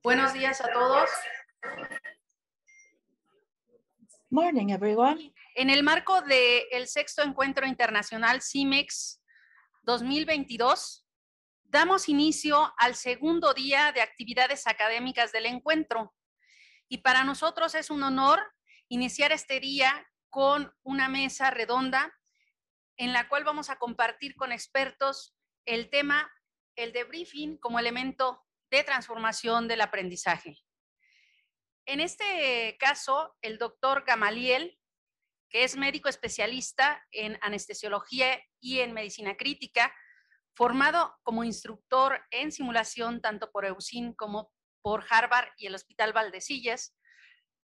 Buenos días a todos. Morning, everyone. En el marco del sexto encuentro internacional CIMEX 2022, damos inicio al segundo día de actividades académicas del encuentro. Y para nosotros es un honor iniciar este día con una mesa redonda en la cual vamos a compartir con expertos el tema, el debriefing como elemento de transformación del aprendizaje. En este caso, el doctor Gamaliel, que es médico especialista en anestesiología y en medicina crítica, formado como instructor en simulación tanto por EUSIN como por Harvard y el Hospital Valdesillas,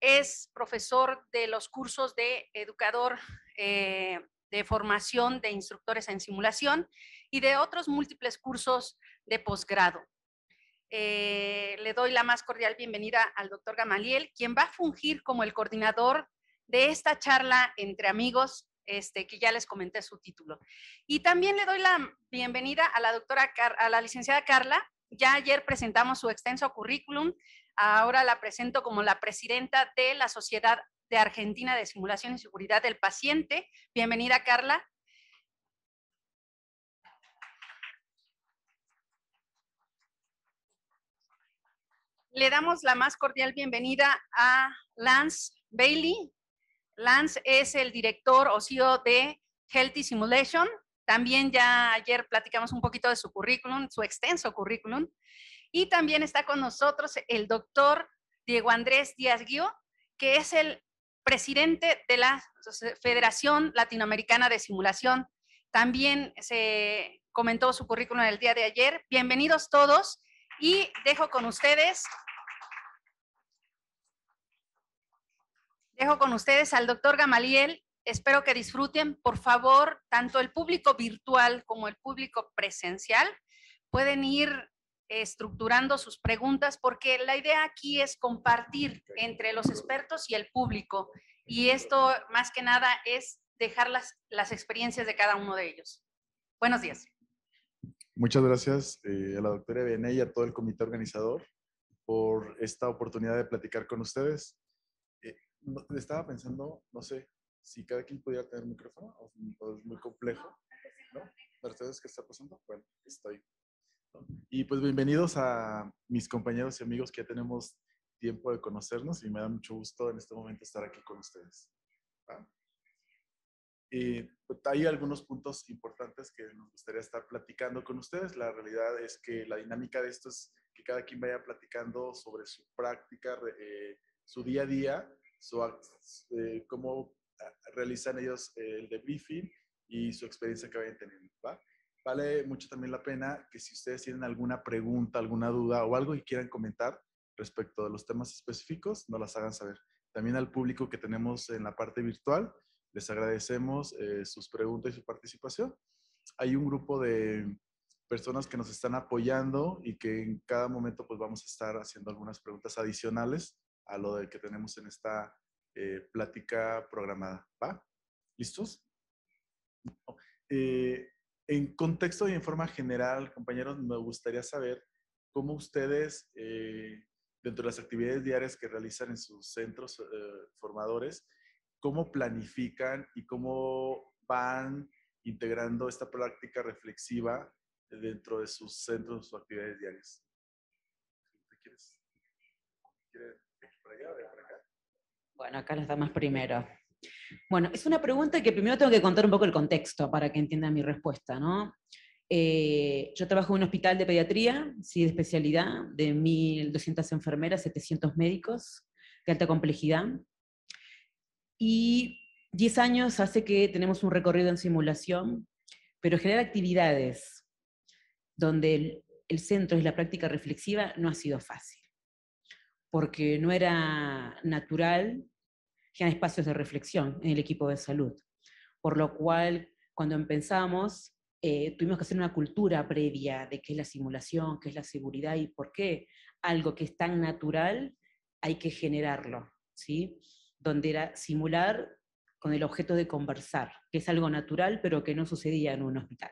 es profesor de los cursos de educador de formación de instructores en simulación y de otros múltiples cursos de posgrado. Le doy la más cordial bienvenida al doctor Gamaliel, quien va a fungir como el coordinador de esta charla entre amigos, que ya les comenté su título. Y también le doy la bienvenida a la licenciada Carla. Ya ayer presentamos su extenso currículum, ahora la presento como la presidenta de la Sociedad de Argentina de Simulación y Seguridad del Paciente. Bienvenida, Carla. Le damos la más cordial bienvenida a Lance Bailey. Lance es el director o CEO de Healthy Simulation. También ya ayer platicamos un poquito de su currículum, su extenso currículum. Y también está con nosotros el doctor Diego Andrés Díaz Guió, que es el presidente de la Federación Latinoamericana de Simulación. También se comentó su currículum el día de ayer. Bienvenidos todos. Y dejo con ustedes al doctor Gamaliel. Espero que disfruten. Por favor, tanto el público virtual como el público presencial pueden ir estructurando sus preguntas, porque la idea aquí es compartir entre los expertos y el público. Y esto, más que nada, es dejar las experiencias de cada uno de ellos. Buenos días. Muchas gracias a la doctora Vianey y a todo el comité organizador por esta oportunidad de platicar con ustedes. Estaba pensando, no sé, si cada quien pudiera tener un micrófono, o es muy complejo, ¿no? ¿Para ustedes qué está pasando? Bueno, estoy. ¿No? Y pues bienvenidos a mis compañeros y amigos que ya tenemos tiempo de conocernos y me da mucho gusto en este momento estar aquí con ustedes. ¿Va? Pues hay algunos puntos importantes que nos gustaría estar platicando con ustedes. La realidad es que la dinámica de esto es que cada quien vaya platicando sobre su práctica, su día a día, cómo realizan ellos el debriefing y su experiencia que vayan teniendo. ¿Va? Vale mucho también la pena que si ustedes tienen alguna pregunta, alguna duda o algo que quieran comentar respecto de los temas específicos, nos las hagan saber. También al público que tenemos en la parte virtual, les agradecemos sus preguntas y su participación. Hay un grupo de personas que nos están apoyando y que en cada momento pues vamos a estar haciendo algunas preguntas adicionales a lo de que tenemos en esta plática programada. ¿Va? ¿Listos? En contexto y en forma general, compañeros, me gustaría saber cómo ustedes, dentro de las actividades diarias que realizan en sus centros formadores, cómo planifican y cómo van integrando esta práctica reflexiva dentro de sus centros o actividades diarias. ¿Quieres por allá o por acá? Bueno, acá las damas primero. Bueno, es una pregunta que primero tengo que contar un poco el contexto para que entiendan mi respuesta, ¿no? Yo trabajo en un hospital de pediatría, sí, de especialidad, de 1.200 enfermeras, 700 médicos, de alta complejidad. Y 10 años hace que tenemos un recorrido en simulación, pero generar actividades donde el centro es la práctica reflexiva no ha sido fácil, porque no era natural generar espacios de reflexión en el equipo de salud. Por lo cual, cuando empezamos, tuvimos que hacer una cultura previa de qué es la simulación, qué es la seguridad y por qué algo que es tan natural hay que generarlo, ¿sí? Donde era simular con el objeto de conversar, que es algo natural pero que no sucedía en un hospital,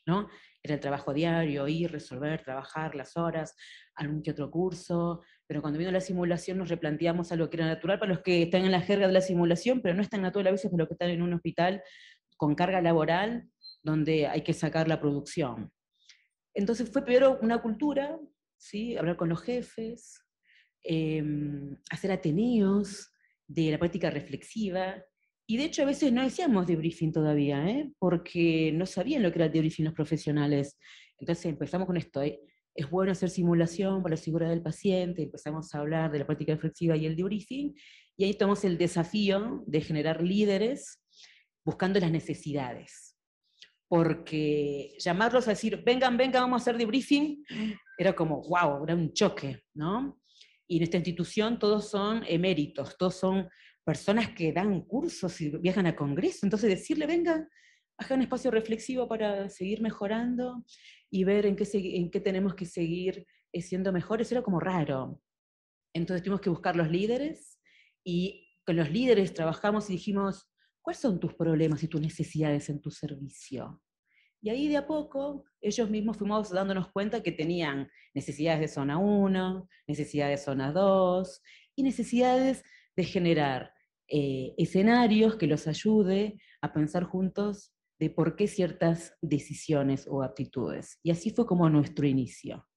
¿no? Era el trabajo diario, ir, resolver, trabajar las horas, algún que otro curso, pero cuando vino la simulación nos replanteamos algo que era natural para los que están en la jerga de la simulación, pero no es tan natural a veces para los que están en un hospital con carga laboral, donde hay que sacar la producción. Entonces fue primero una cultura, ¿sí? Hablar con los jefes, hacer ateneos de la práctica reflexiva, y de hecho a veces no decíamos debriefing todavía, porque no sabían lo que era el debriefing los profesionales. Entonces empezamos con esto, es bueno hacer simulación para la seguridad del paciente, empezamos a hablar de la práctica reflexiva y el debriefing, y ahí tomamos el desafío de generar líderes buscando las necesidades. Porque llamarlos a decir, vengan, vamos a hacer debriefing, era como, wow, era un choque, ¿no? Y en esta institución todos son eméritos, todos son personas que dan cursos y viajan a congresos, entonces decirle, venga, haga un espacio reflexivo para seguir mejorando y ver en qué tenemos que seguir siendo mejores, era como raro. Entonces tuvimos que buscar los líderes, y con los líderes trabajamos y dijimos, ¿cuáles son tus problemas y tus necesidades en tu servicio? Y ahí de a poco, ellos mismos fuimos dándonos cuenta que tenían necesidades de zona 1, necesidades de zona 2, y necesidades de generar escenarios que los ayude a pensar juntos de por qué ciertas decisiones o actitudes. Y así fue como nuestro inicio.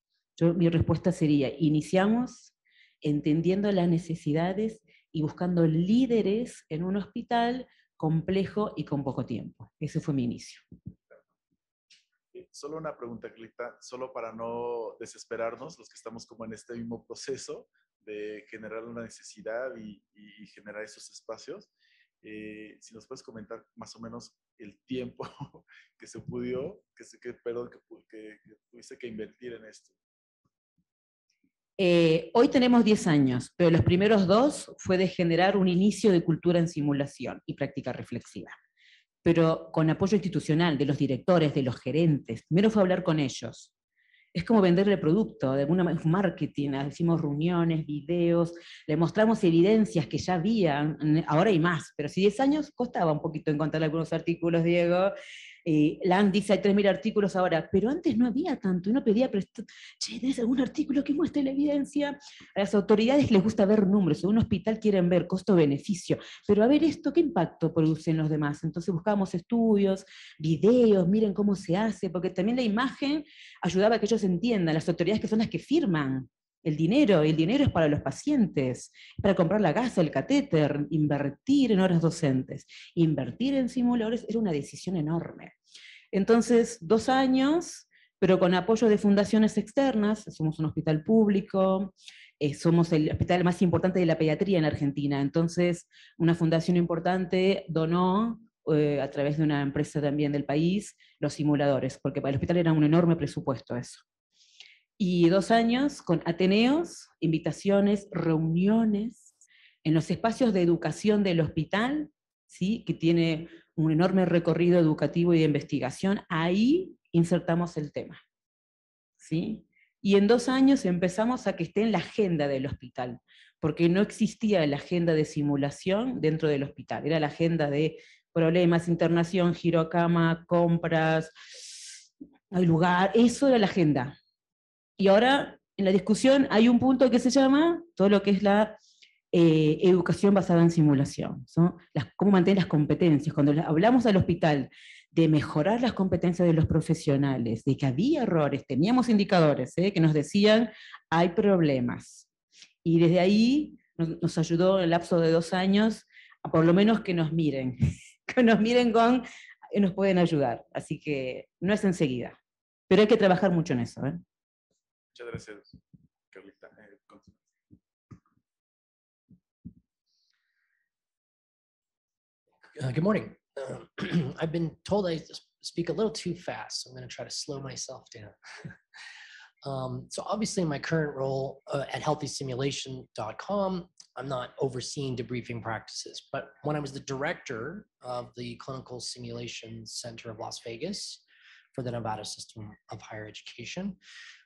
Mi respuesta sería, iniciamos entendiendo las necesidades y buscando líderes en un hospital complejo y con poco tiempo. Ese fue mi inicio. Solo una pregunta, Clita, solo para no desesperarnos, los que estamos como en este mismo proceso de generar una necesidad y generar esos espacios. Si nos puedes comentar más o menos el tiempo que se pudo, que tuviste que invertir en esto. Hoy tenemos 10 años, pero los primeros 2 fue de generar un inicio de cultura en simulación y práctica reflexiva. Pero con apoyo institucional de los directores, de los gerentes. Primero fue hablar con ellos. Es como venderle el producto, de alguna manera, marketing, hicimos reuniones, videos, le mostramos evidencias que ya había, ahora hay más, pero si 10 años costaba un poquito encontrar algunos artículos, Diego. LAN dice hay 3.000 artículos ahora, pero antes no había tanto, uno pedía, che, ¿tenés algún artículo que muestre la evidencia? A las autoridades les gusta ver números, en un hospital quieren ver costo-beneficio, pero a ver esto, ¿qué impacto produce en los demás? Entonces buscábamos estudios, videos, miren cómo se hace, porque también la imagen ayudaba a que ellos entiendan, las autoridades que son las que firman el dinero es para los pacientes, para comprar la gasa, el catéter, invertir en horas docentes, invertir en simuladores era una decisión enorme. Entonces, 2 años, pero con apoyo de fundaciones externas, somos un hospital público, somos el hospital más importante de la pediatría en Argentina, entonces una fundación importante donó a través de una empresa también del país, los simuladores, porque para el hospital era un enorme presupuesto eso. Y 2 años con ateneos, invitaciones, reuniones, en los espacios de educación del hospital, ¿sí? Que tiene un enorme recorrido educativo y de investigación, ahí insertamos el tema, ¿sí? Y en 2 años empezamos a que esté en la agenda del hospital, porque no existía la agenda de simulación dentro del hospital, era la agenda de problemas, internación, girocama, compras, hay lugar, eso era la agenda. Y ahora en la discusión hay un punto que se llama todo lo que es la educación basada en simulación, ¿no? Cómo mantener las competencias. Cuando hablamos al hospital de mejorar las competencias de los profesionales, de que había errores, teníamos indicadores que nos decían hay problemas. Y desde ahí nos ayudó en el lapso de 2 años a por lo menos que nos miren, que nos miren nos pueden ayudar. Así que no es enseguida, pero hay que trabajar mucho en eso. Muchas gracias, Carlita. Good morning. I've been told I speak a little too fast, so I'm going to try to slow myself down. So obviously in my current role at healthysimulation.com, I'm not overseeing debriefing practices, but when I was the director of the Clinical Simulation Center of Las Vegas, for the Nevada system of higher education.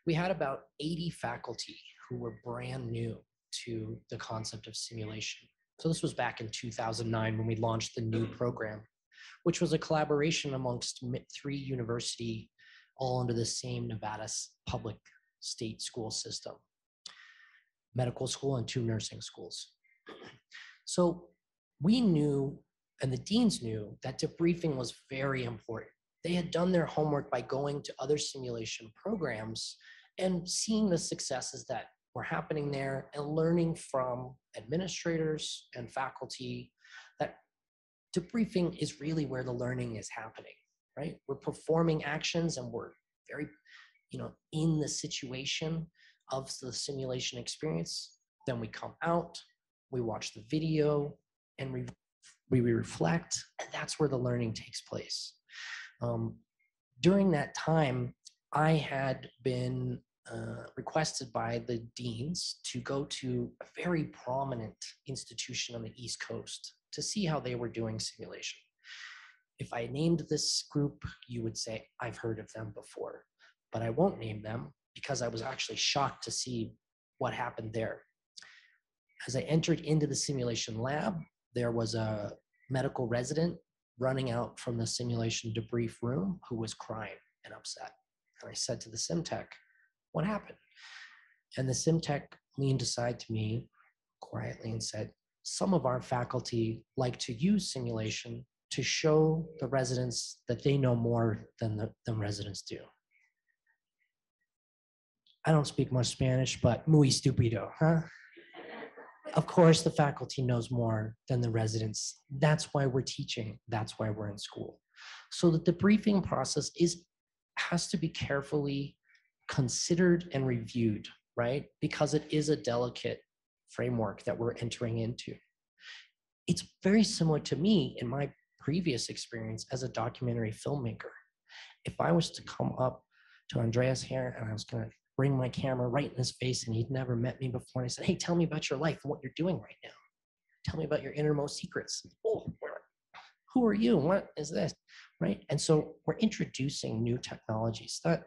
We had about 80 faculty who were brand new to the concept of simulation. So this was back in 2009 when we launched the new program, which was a collaboration amongst 3 universities, all under the same Nevada public state school system, medical school and 2 nursing schools. So we knew, and the deans knew, that debriefing was very important. They had done their homework by going to other simulation programs and seeing the successes that were happening there and learning from administrators and faculty that debriefing is really where the learning is happening, right? We're performing actions and we're very, in the situation of the simulation experience. Then we come out, we watch the video, and we reflect, and that's where the learning takes place. During that time, I had been requested by the deans to go to a very prominent institution on the East Coast to see how they were doing simulation. If I named this group, you would say, I've heard of them before, but I won't name them because I was actually shocked to see what happened there. As I entered into the simulation lab, there was a medical resident running out from the simulation debrief room who was crying and upset. And I said to the SimTech, what happened? And the SimTech leaned aside to me quietly and said, some of our faculty like to use simulation to show the residents that they know more than the residents do. I don't speak much Spanish, but muy stupido, huh? Of course, the faculty knows more than the residents. That's why we're teaching. That's why we're in school. So the debriefing process has to be carefully considered and reviewed, right? Because it is a delicate framework that we're entering into. It's very similar to me in my previous experience as a documentary filmmaker. If I was to come up to Andreas here and I was going to bring my camera right in his face and he'd never met me before, and I said, hey, tell me about your life and what you're doing right now. Tell me about your innermost secrets. Oh, who are you? What is this? Right? And so we're introducing new technologies that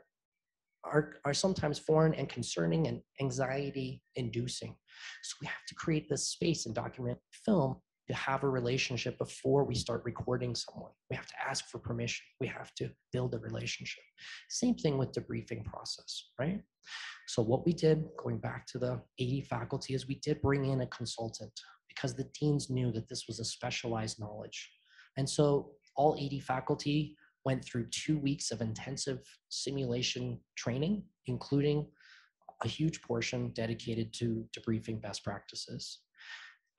are sometimes foreign and concerning and anxiety inducing. So we have to create this space in documentary film to have a relationship before we start recording someone. We have to ask for permission. We have to build a relationship. Same thing with debriefing process, right? So what we did, going back to the 80 faculty, is we did bring in a consultant because the deans knew that this was a specialized knowledge. And so all 80 faculty went through 2 weeks of intensive simulation training, including a huge portion dedicated to debriefing best practices.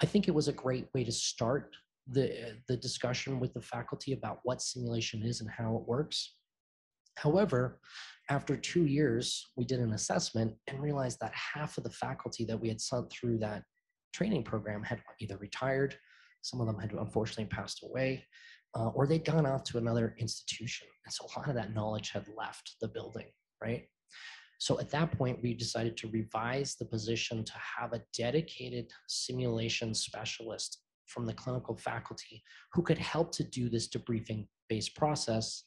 I think it was a great way to start the discussion with the faculty about what simulation is and how it works. However, after 2 years, we did an assessment and realized that half of the faculty that we had sent through that training program had either retired, some of them had unfortunately passed away, or they'd gone off to another institution. And so a lot of that knowledge had left the building, right? So at that point, we decided to revise the position to have a dedicated simulation specialist from the clinical faculty who could help to do this debriefing-based process.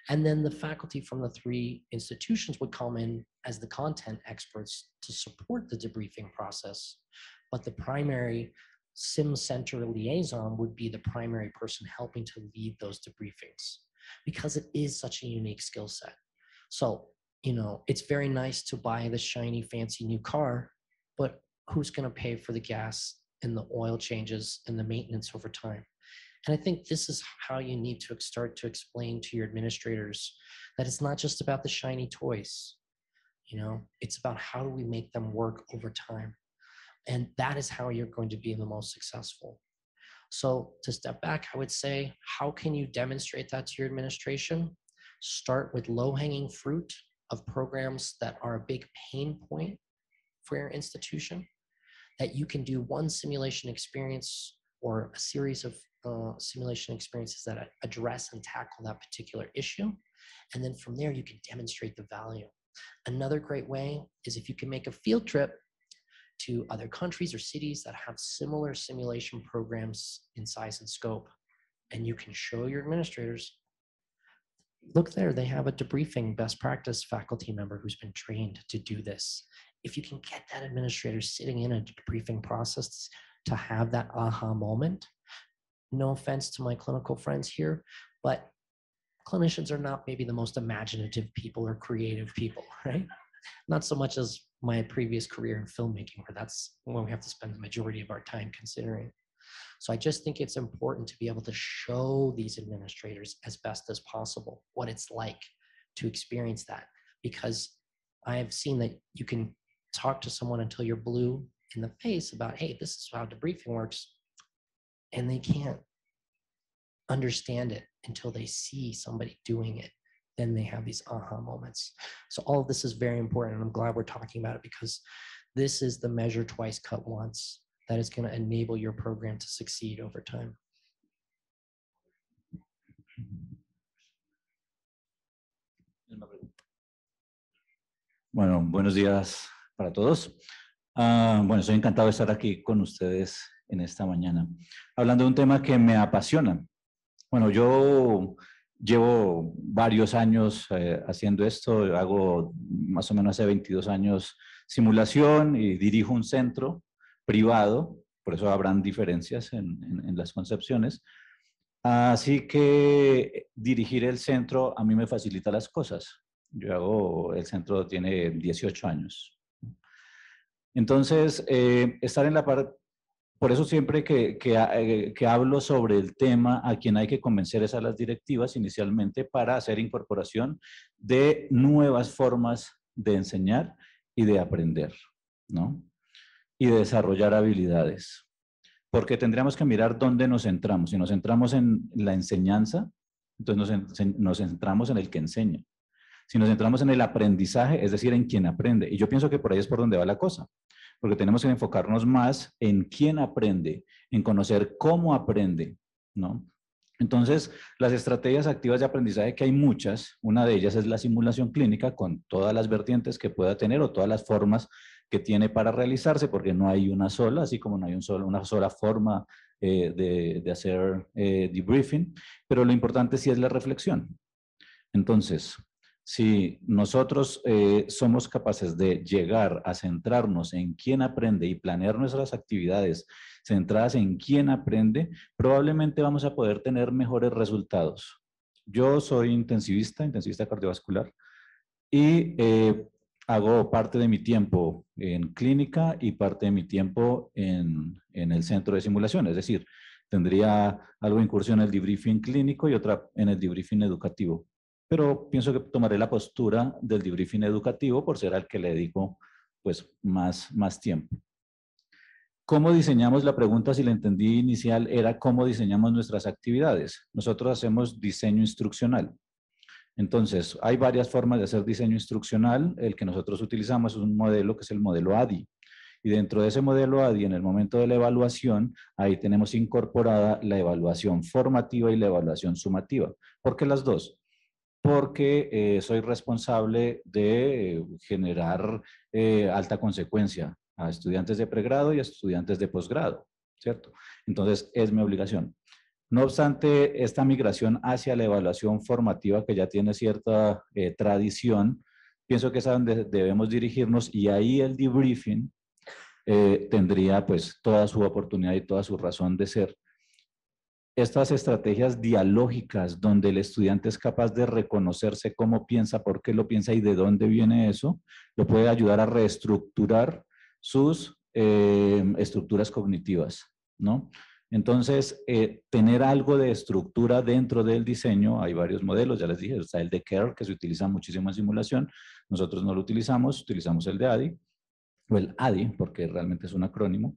And then the faculty from the 3 institutions would come in as the content experts to support the debriefing process. But the primary sim center liaison would be the primary person helping to lead those debriefings because it is such a unique skill set. So, it's very nice to buy the shiny, fancy new car, but who's going to pay for the gas and the oil changes and the maintenance over time? And I think this is how you need to start to explain to your administrators that it's not just about the shiny toys. It's about how do we make them work over time? And that is how you're going to be the most successful. So to step back, I would say, how can you demonstrate that to your administration? Start with low-hanging fruit of programs that are a big pain point for your institution, that you can do one simulation experience or a series of simulation experiences that address and tackle that particular issue. And then from there, you can demonstrate the value. Another great way is if you can make a field trip to other countries or cities that have similar simulation programs in size and scope, and you can show your administrators look there, they have a debriefing best practice faculty member who's been trained to do this. If you can get that administrator sitting in a debriefing process to have that aha moment, no offense to my clinical friends here, but clinicians are not maybe the most imaginative people or creative people, right? Not so much as my previous career in filmmaking, where that's when we have to spend the majority of our time considering. So I just think it's important to be able to show these administrators as best as possible what it's like to experience that, because I have seen that you can talk to someone until you're blue in the face about, hey, this is how debriefing works, and they can't understand it until they see somebody doing it. Then they have these aha moments. So all of this is very important, and I'm glad we're talking about it, because this is the measure twice, cut once that is going to enable your program to succeed over time. Bueno, buenos días para todos. Bueno, estoy encantado de estar aquí con ustedes en esta mañana, hablando de un tema que me apasiona. Bueno, yo llevo varios años haciendo esto, hago más o menos hace 22 años simulación y dirijo un centro privado, por eso habrán diferencias en las concepciones. Así que dirigir el centro a mí me facilita las cosas. El centro tiene 18 años. Entonces, estar en la parte, por eso siempre que hablo sobre el tema, a quien hay que convencer es a las directivas inicialmente para hacer incorporación de nuevas formas de enseñar y de aprender, ¿no? Y de desarrollar habilidades. Porque tendríamos que mirar dónde nos centramos. Si nos centramos en la enseñanza, entonces nos centramos en el que enseña. Si nos centramos en el aprendizaje, es decir, en quien aprende. Y yo pienso que por ahí es por donde va la cosa. Porque tenemos que enfocarnos más en quién aprende, en conocer cómo aprende, ¿no? Entonces, las estrategias activas de aprendizaje, que hay muchas, una de ellas es la simulación clínica con todas las vertientes que pueda tener o todas las formas que tiene para realizarse, porque no hay una sola, así como no hay una sola forma de hacer debriefing, pero lo importante sí es la reflexión. Entonces, si nosotros somos capaces de llegar a centrarnos en quién aprende y planear nuestras actividades centradas en quién aprende, probablemente vamos a poder tener mejores resultados. Yo soy intensivista cardiovascular, y hago parte de mi tiempo en clínica y parte de mi tiempo en el centro de simulación. Es decir, tendría algo de incursión en el debriefing clínico y otra en el debriefing educativo. Pero pienso que tomaré la postura del debriefing educativo por ser al que le dedico pues, más tiempo. ¿Cómo diseñamos? La pregunta, si la entendí inicial, era cómo diseñamos nuestras actividades. Nosotros hacemos diseño instruccional. Entonces, hay varias formas de hacer diseño instruccional. El que nosotros utilizamos es un modelo que es el modelo ADI. Y dentro de ese modelo ADI, en el momento de la evaluación, ahí tenemos incorporada la evaluación formativa y la evaluación sumativa. ¿Por qué las dos? Porque soy responsable de generar alta consecuencia a estudiantes de pregrado y a estudiantes de posgrado, ¿cierto? Entonces, es mi obligación. No obstante, esta migración hacia la evaluación formativa, que ya tiene cierta tradición, pienso que es a donde debemos dirigirnos, y ahí el debriefing tendría pues toda su oportunidad y toda su razón de ser. Estas estrategias dialógicas donde el estudiante es capaz de reconocerse cómo piensa, por qué lo piensa y de dónde viene eso, lo puede ayudar a reestructurar sus estructuras cognitivas, ¿no? Entonces, tener algo de estructura dentro del diseño, hay varios modelos, ya les dije, está el de CARE, que se utiliza muchísimo en simulación, nosotros no lo utilizamos, utilizamos el de ADI, o el ADI, porque realmente es un acrónimo.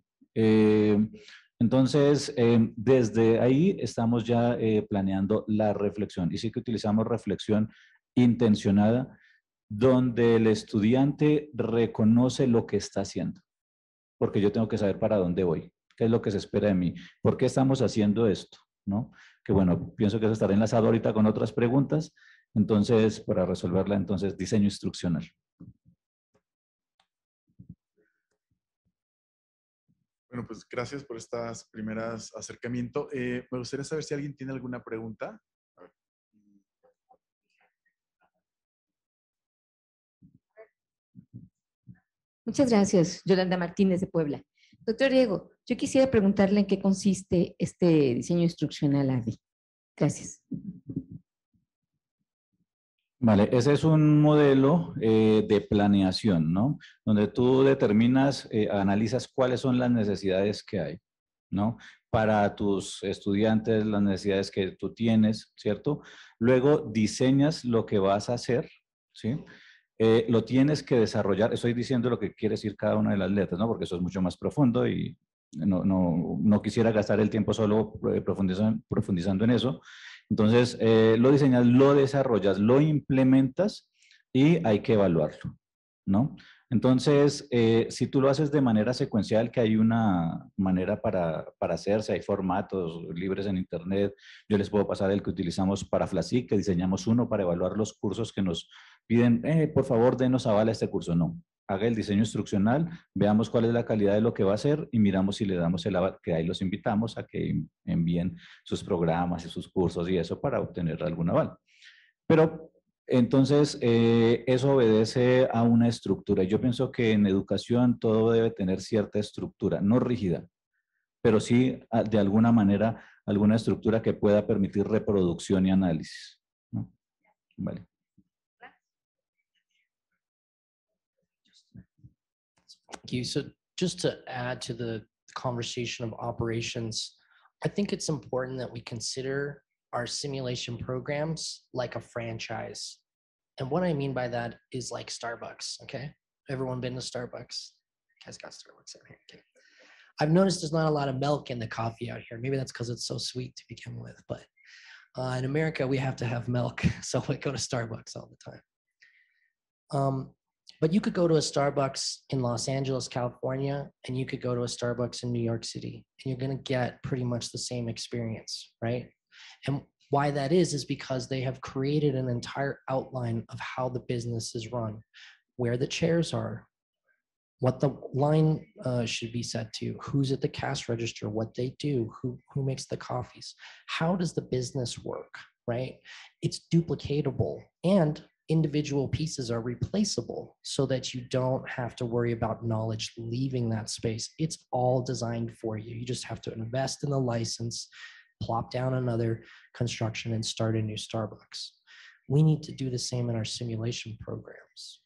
Entonces, desde ahí estamos ya planeando la reflexión, y sí que utilizamos reflexión intencionada, donde el estudiante reconoce lo que está haciendo, porque yo tengo que saber para dónde voy, qué es lo que se espera de mí, por qué estamos haciendo esto, ¿no? Que bueno, pienso que eso estará enlazado ahorita con otras preguntas, entonces, para resolverla, entonces, diseño instruccional. Bueno, pues gracias por estas primeras acercamientos. Me gustaría saber si alguien tiene alguna pregunta. A ver. Muchas gracias, Yolanda Martínez de Puebla. Doctor Diego, yo quisiera preguntarle en qué consiste este diseño instruccional ADI. Gracias. Vale, ese es un modelo de planeación, ¿no? Donde tú determinas, analizas cuáles son las necesidades que hay, ¿no? Para tus estudiantes, las necesidades que tú tienes, ¿cierto? Luego diseñas lo que vas a hacer, ¿sí? Lo tienes que desarrollar, estoy diciendo lo que quiere decir cada una de las letras, ¿no? Porque eso es mucho más profundo y no quisiera gastar el tiempo solo profundizando en eso. Entonces, lo diseñas, lo desarrollas, lo implementas y hay que evaluarlo, ¿no? Entonces, si tú lo haces de manera secuencial, que hay una manera para hacerse, hay formatos libres en Internet, yo les puedo pasar el que utilizamos para Flasic, que diseñamos uno para evaluar los cursos que nos piden, por favor, denos aval a este curso. No, haga el diseño instruccional, veamos cuál es la calidad de lo que va a hacer y miramos si le damos el aval, que ahí los invitamos a que envíen sus programas y sus cursos y eso para obtener algún aval. Pero entonces eso obedece a una estructura. Yo pienso que en educación todo debe tener cierta estructura, no rígida, pero sí de alguna manera alguna estructura que pueda permitir reproducción y análisis, ¿no? Vale. Thank you. So just to add to the conversation of operations, I think it's important that we consider our simulation programs like a franchise. And what I mean by that is like Starbucks, okay? Everyone been to Starbucks? You guys got Starbucks out here, okay? I've noticed there's not a lot of milk in the coffee out here. Maybe that's because it's so sweet to begin with, but in America, we have to have milk. So we go to Starbucks all the time. But you could go to a Starbucks in Los Angeles, California, and you could go to a Starbucks in New York City, and you're going to get pretty much the same experience, right? And why that is because they have created an entire outline of how the business is run, where the chairs are, what the line should be set to, who's at the cash register, what they do, who makes the coffees, how does the business work, right? It's duplicatable and individual pieces are replaceable so that you don't have to worry about knowledge leaving that space. It's all designed for you. You just have to invest in the license, plop down another construction and start a new Starbucks. We need to do the same in our simulation programs.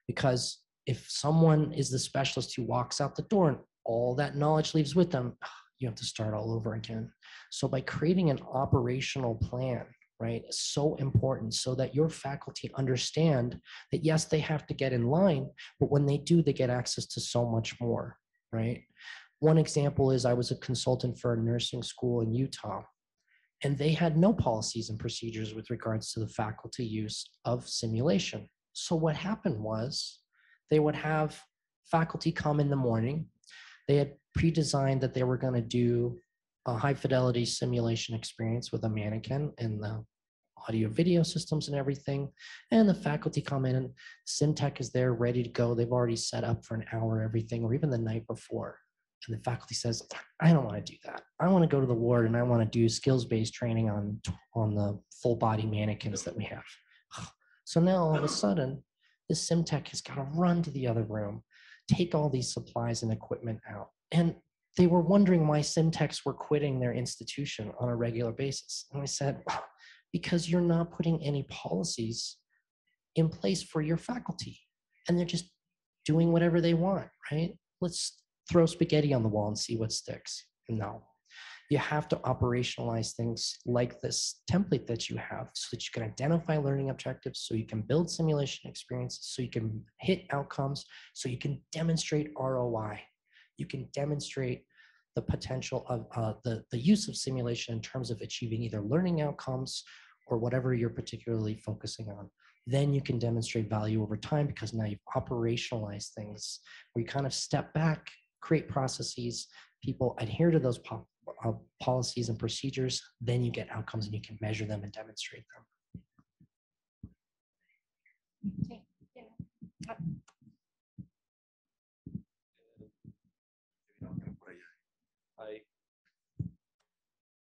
Because if someone is the specialist who walks out the door and all that knowledge leaves with them, you have to start all over again. So by creating an operational plan, right, is so important so that your faculty understand that yes, they have to get in line, but when they do, they get access to so much more, right? One example is I was a consultant for a nursing school in Utah, and they had no policies and procedures with regards to the faculty use of simulation. So what happened was they would have faculty come in the morning. They had pre-designed that they were going to do a high fidelity simulation experience with a mannequin and the audio video systems and everything. And the faculty come in and SimTech is there ready to go. They've already set up for an hour, everything, or even the night before. And the faculty says, I don't want to do that. I want to go to the ward and I want to do skills-based training on the full body mannequins that we have. So now all of a sudden, this SimTech has got to run to the other room, take all these supplies and equipment out. And they were wondering why SimTechs were quitting their institution on a regular basis. And I said, because you're not putting any policies in place for your faculty. And they're just doing whatever they want, right? Let's throw spaghetti on the wall and see what sticks. No. You have to operationalize things like this template that you have so that you can identify learning objectives, so you can build simulation experiences, so you can hit outcomes, so you can demonstrate ROI. You can demonstrate the potential of the use of simulation in terms of achieving either learning outcomes or whatever you're particularly focusing on. Then you can demonstrate value over time because now you've operationalized things where you kind of step back, create processes, people adhere to those policies and procedures, then you get outcomes and you can measure them and demonstrate them.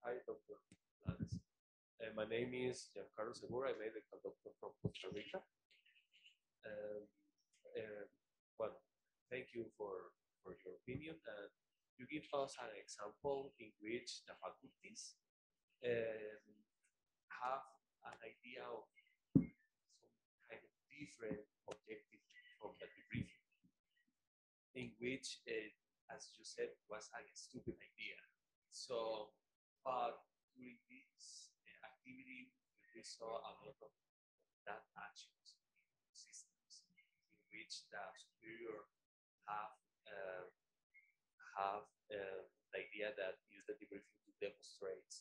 Hi, Dr. Blanes. My name is Giancarlo Segura. I'm a medical doctor from Costa Rica. well, thank you for your opinion. And you give us an example in which the faculties have an idea of some kind of different objective from the debriefing, in which, as you said, was a stupid idea. So, but during this activity, we saw a lot of that actions in systems in which the superior have uh, the idea that use the debriefing to demonstrate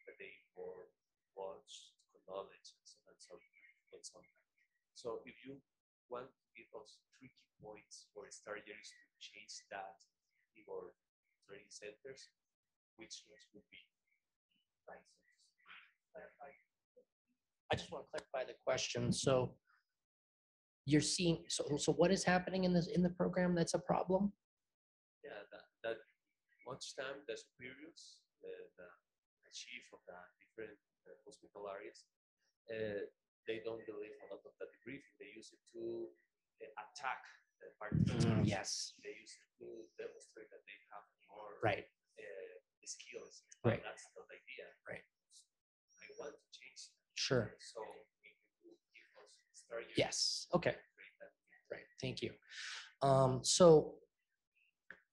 that they more watch knowledge and so on and so on. And so on. So if you want to give us 3 key points for strategies to change that in our training centers, which ones would be? I just want to clarify the question. So you're seeing, so what is happening in the program that's a problem? Yeah, that much time the superiors, the chief of the different hospital areas, they don't believe a lot of the debriefing. They use it to attack the participants. Yes. They use it to demonstrate that they have more Right. skills. Right. That's not the idea. Right. I want to change that. Sure. So if you give us strategies. Yes. Okay. Right. Thank you. So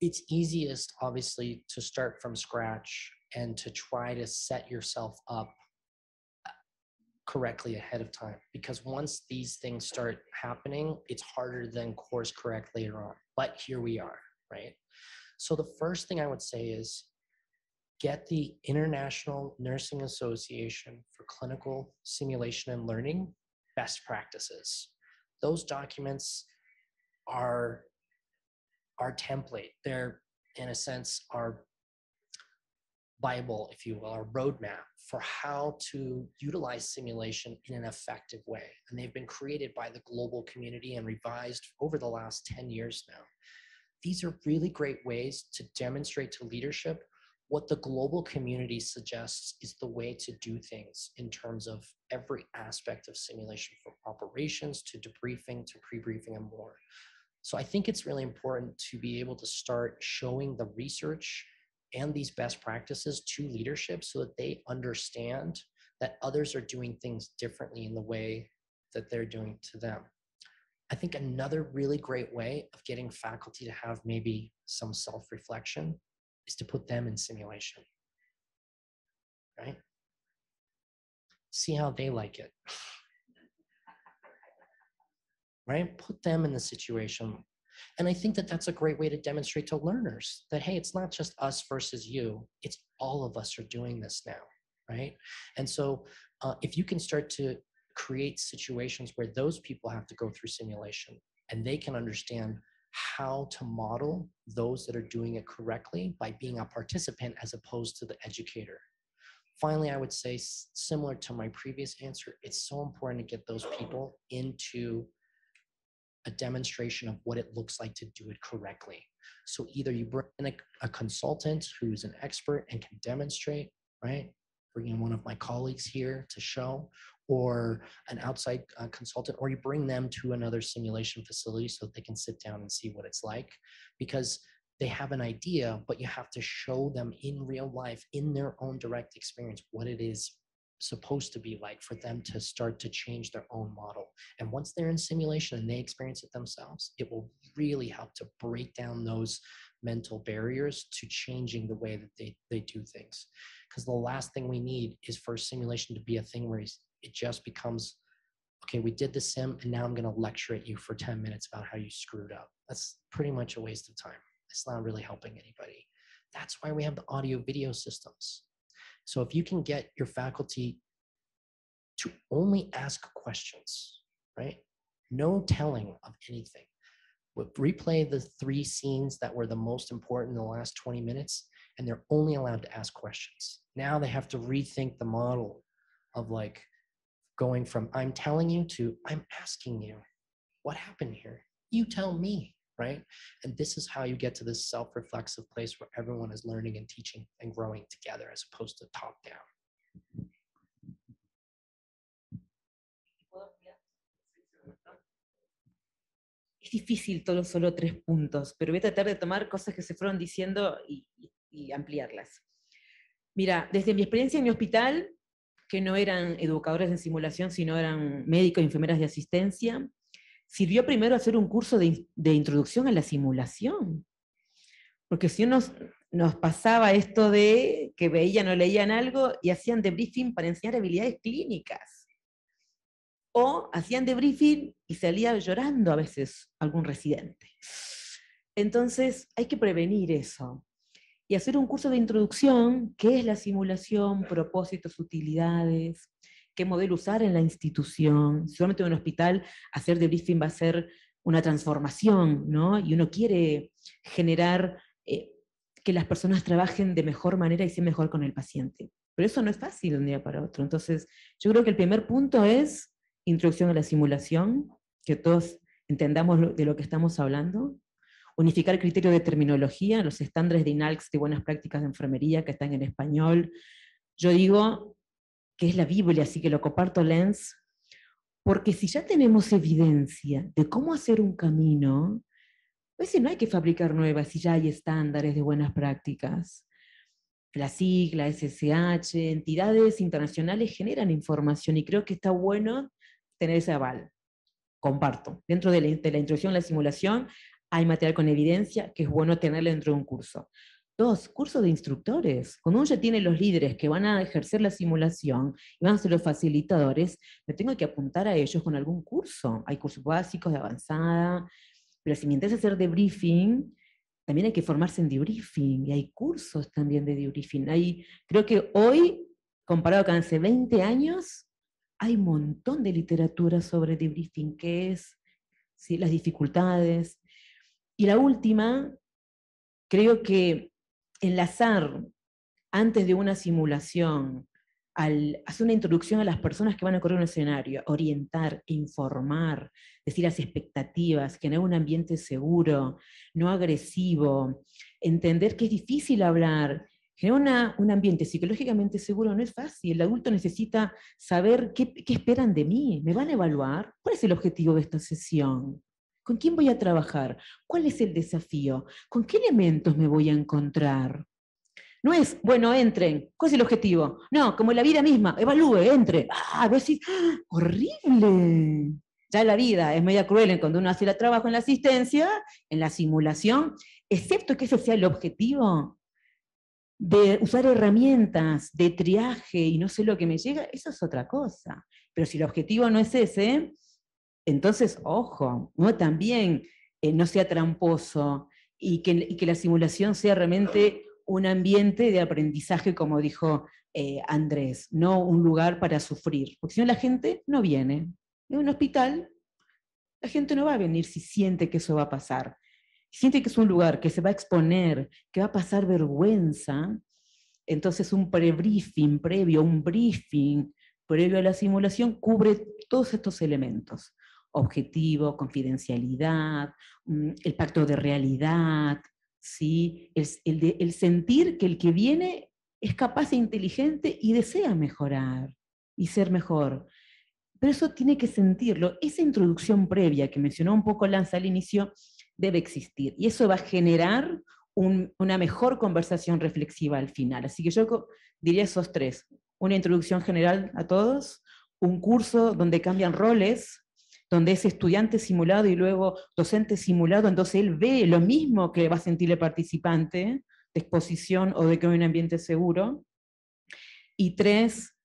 it's easiest, obviously, to start from scratch and to try to set yourself up correctly ahead of time, because once these things start happening, it's harder to then course correct later on. But here we are, right? So the first thing I would say is get the International Nursing Association for Clinical Simulation and Learning best practices. Those documents are our template. They're, in a sense, our Bible, if you will, our roadmap for how to utilize simulation in an effective way. And they've been created by the global community and revised over the last 10 years now. These are really great ways to demonstrate to leadership what the global community suggests is the way to do things in terms of every aspect of simulation, from operations to debriefing to pre-briefing and more. So I think it's really important to be able to start showing the research and these best practices to leadership so that they understand that others are doing things differently in the way that they're doing to them. I think another really great way of getting faculty to have maybe some self-reflection is to put them in simulation, right? See how they like it, right? Put them in the situation. And I think that that's a great way to demonstrate to learners that, hey, it's not just us versus you, it's all of us are doing this now, right? And so if you can start to create situations where those people have to go through simulation and they can understand how to model those that are doing it correctly by being a participant as opposed to the educator. Finally, I would say, similar to my previous answer, it's so important to get those people into a demonstration of what it looks like to do it correctly. So either you bring in a consultant who's an expert and can demonstrate, right? Bring in one of my colleagues here to show, or an outside consultant, or you bring them to another simulation facility so that they can sit down and see what it's like, because they have an idea, but you have to show them in real life, in their own direct experience, what it is supposed to be like for them to start to change their own model. And once they're in simulation and they experience it themselves, it will really help to break down those mental barriers to changing the way that they do things. Because the last thing we need is for simulation to be a thing where it just becomes, okay, we did the sim and now I'm going to lecture at you for 10 minutes about how you screwed up. That's pretty much a waste of time. It's not really helping anybody. That's why we have the audio video systems. So if you can get your faculty to only ask questions, right? No telling of anything. Replay the 3 scenes that were the most important in the last 20 minutes, and they're only allowed to ask questions. Now they have to rethink the model of like going from I'm telling you to I'm asking you, what happened here? You tell me, right? And this is how you get to this self-reflexive place where everyone is learning and teaching and growing together as opposed to top down. es difícil solo 3 puntos, pero voy a tratar de tomar cosas que se fueron diciendo y ampliarlas. Mira, desde mi experiencia en mi hospital, que no eran educadores en simulación, sino eran médicos y enfermeras de asistencia, sirvió primero hacer un curso de introducción a la simulación. Porque si nos pasaba esto de que veían o leían algo y hacían debriefing para enseñar habilidades clínicas. O hacían debriefing y salía llorando a veces algún residente. Entonces hay que prevenir eso. Y hacer un curso de introducción, qué es la simulación, propósitos, utilidades, qué modelo usar en la institución. Si solamente en un hospital hacer debriefing va a ser una transformación, ¿no? Y uno quiere generar que las personas trabajen de mejor manera y sea mejor con el paciente. Pero eso no es fácil de un día para otro. Entonces, yo creo que el primer punto es introducción a la simulación, que todos entendamos de lo que estamos hablando. Unificar criterios de terminología, los estándares de INALCS de buenas prácticas de enfermería que están en español. Yo digo que es la Biblia, así que lo comparto, Lens, porque si ya tenemos evidencia de cómo hacer un camino, a veces no hay que fabricar nuevas si ya hay estándares de buenas prácticas. La sigla, SSH, entidades internacionales generan información y creo que está bueno tener ese aval. Comparto. Dentro de la introducción a la simulación hay material con evidencia que es bueno tenerlo dentro de un curso. 2, cursos de instructores. Cuando uno ya tiene los líderes que van a ejercer la simulación y van a ser los facilitadores, me tengo que apuntar a ellos con algún curso. Hay cursos básicos, de avanzada, pero si me interesa hacer debriefing, también hay que formarse en debriefing, y hay cursos también de debriefing. Creo que hoy, comparado con hace 20 años, hay un montón de literatura sobre debriefing, qué es, ¿sí? Las dificultades. Y la última, creo que enlazar antes de una simulación, al hacer una introducción a las personas que van a correr un escenario, orientar, informar, decir las expectativas, generar un ambiente seguro, no agresivo, entender que es difícil hablar, generar un ambiente psicológicamente seguro no es fácil. El adulto necesita saber qué esperan de mí, me van a evaluar, ¿cuál es el objetivo de esta sesión? ¿Con quién voy a trabajar? ¿Cuál es el desafío? ¿Con qué elementos me voy a encontrar? No es, bueno, entren, ¿cuál es el objetivo? No, como la vida misma, evalúe, entre. A ver si, horrible. Ya la vida es media cruel cuando uno hace el trabajo en la asistencia, en la simulación, excepto que ese sea el objetivo de usar herramientas de triaje y no sé lo que me llega, eso es otra cosa. Pero si el objetivo no es ese, entonces, ojo, ¿no? También no sea tramposo y que la simulación sea realmente un ambiente de aprendizaje, como dijo Andrés, no un lugar para sufrir, porque si no la gente no viene. En un hospital, la gente no va a venir si siente que eso va a pasar. Si siente que es un lugar que se va a exponer, que va a pasar vergüenza, entonces un pre-briefing previo, un briefing previo a la simulación cubre todos estos elementos. Objetivo, confidencialidad, el pacto de realidad, ¿sí? El sentir que el que viene es capaz e inteligente y desea mejorar y ser mejor. Pero eso tiene que sentirlo. Esa introducción previa que mencionó un poco Lanza al inicio debe existir. Y eso va a generar una mejor conversación reflexiva al final. Así que yo diría esos 3. Una introducción general a todos, un curso donde cambian roles, donde es estudiante simulado y luego docente simulado, entonces él ve lo mismo que va a sentir el participante, de exposición o de que hay un ambiente seguro. Y 3,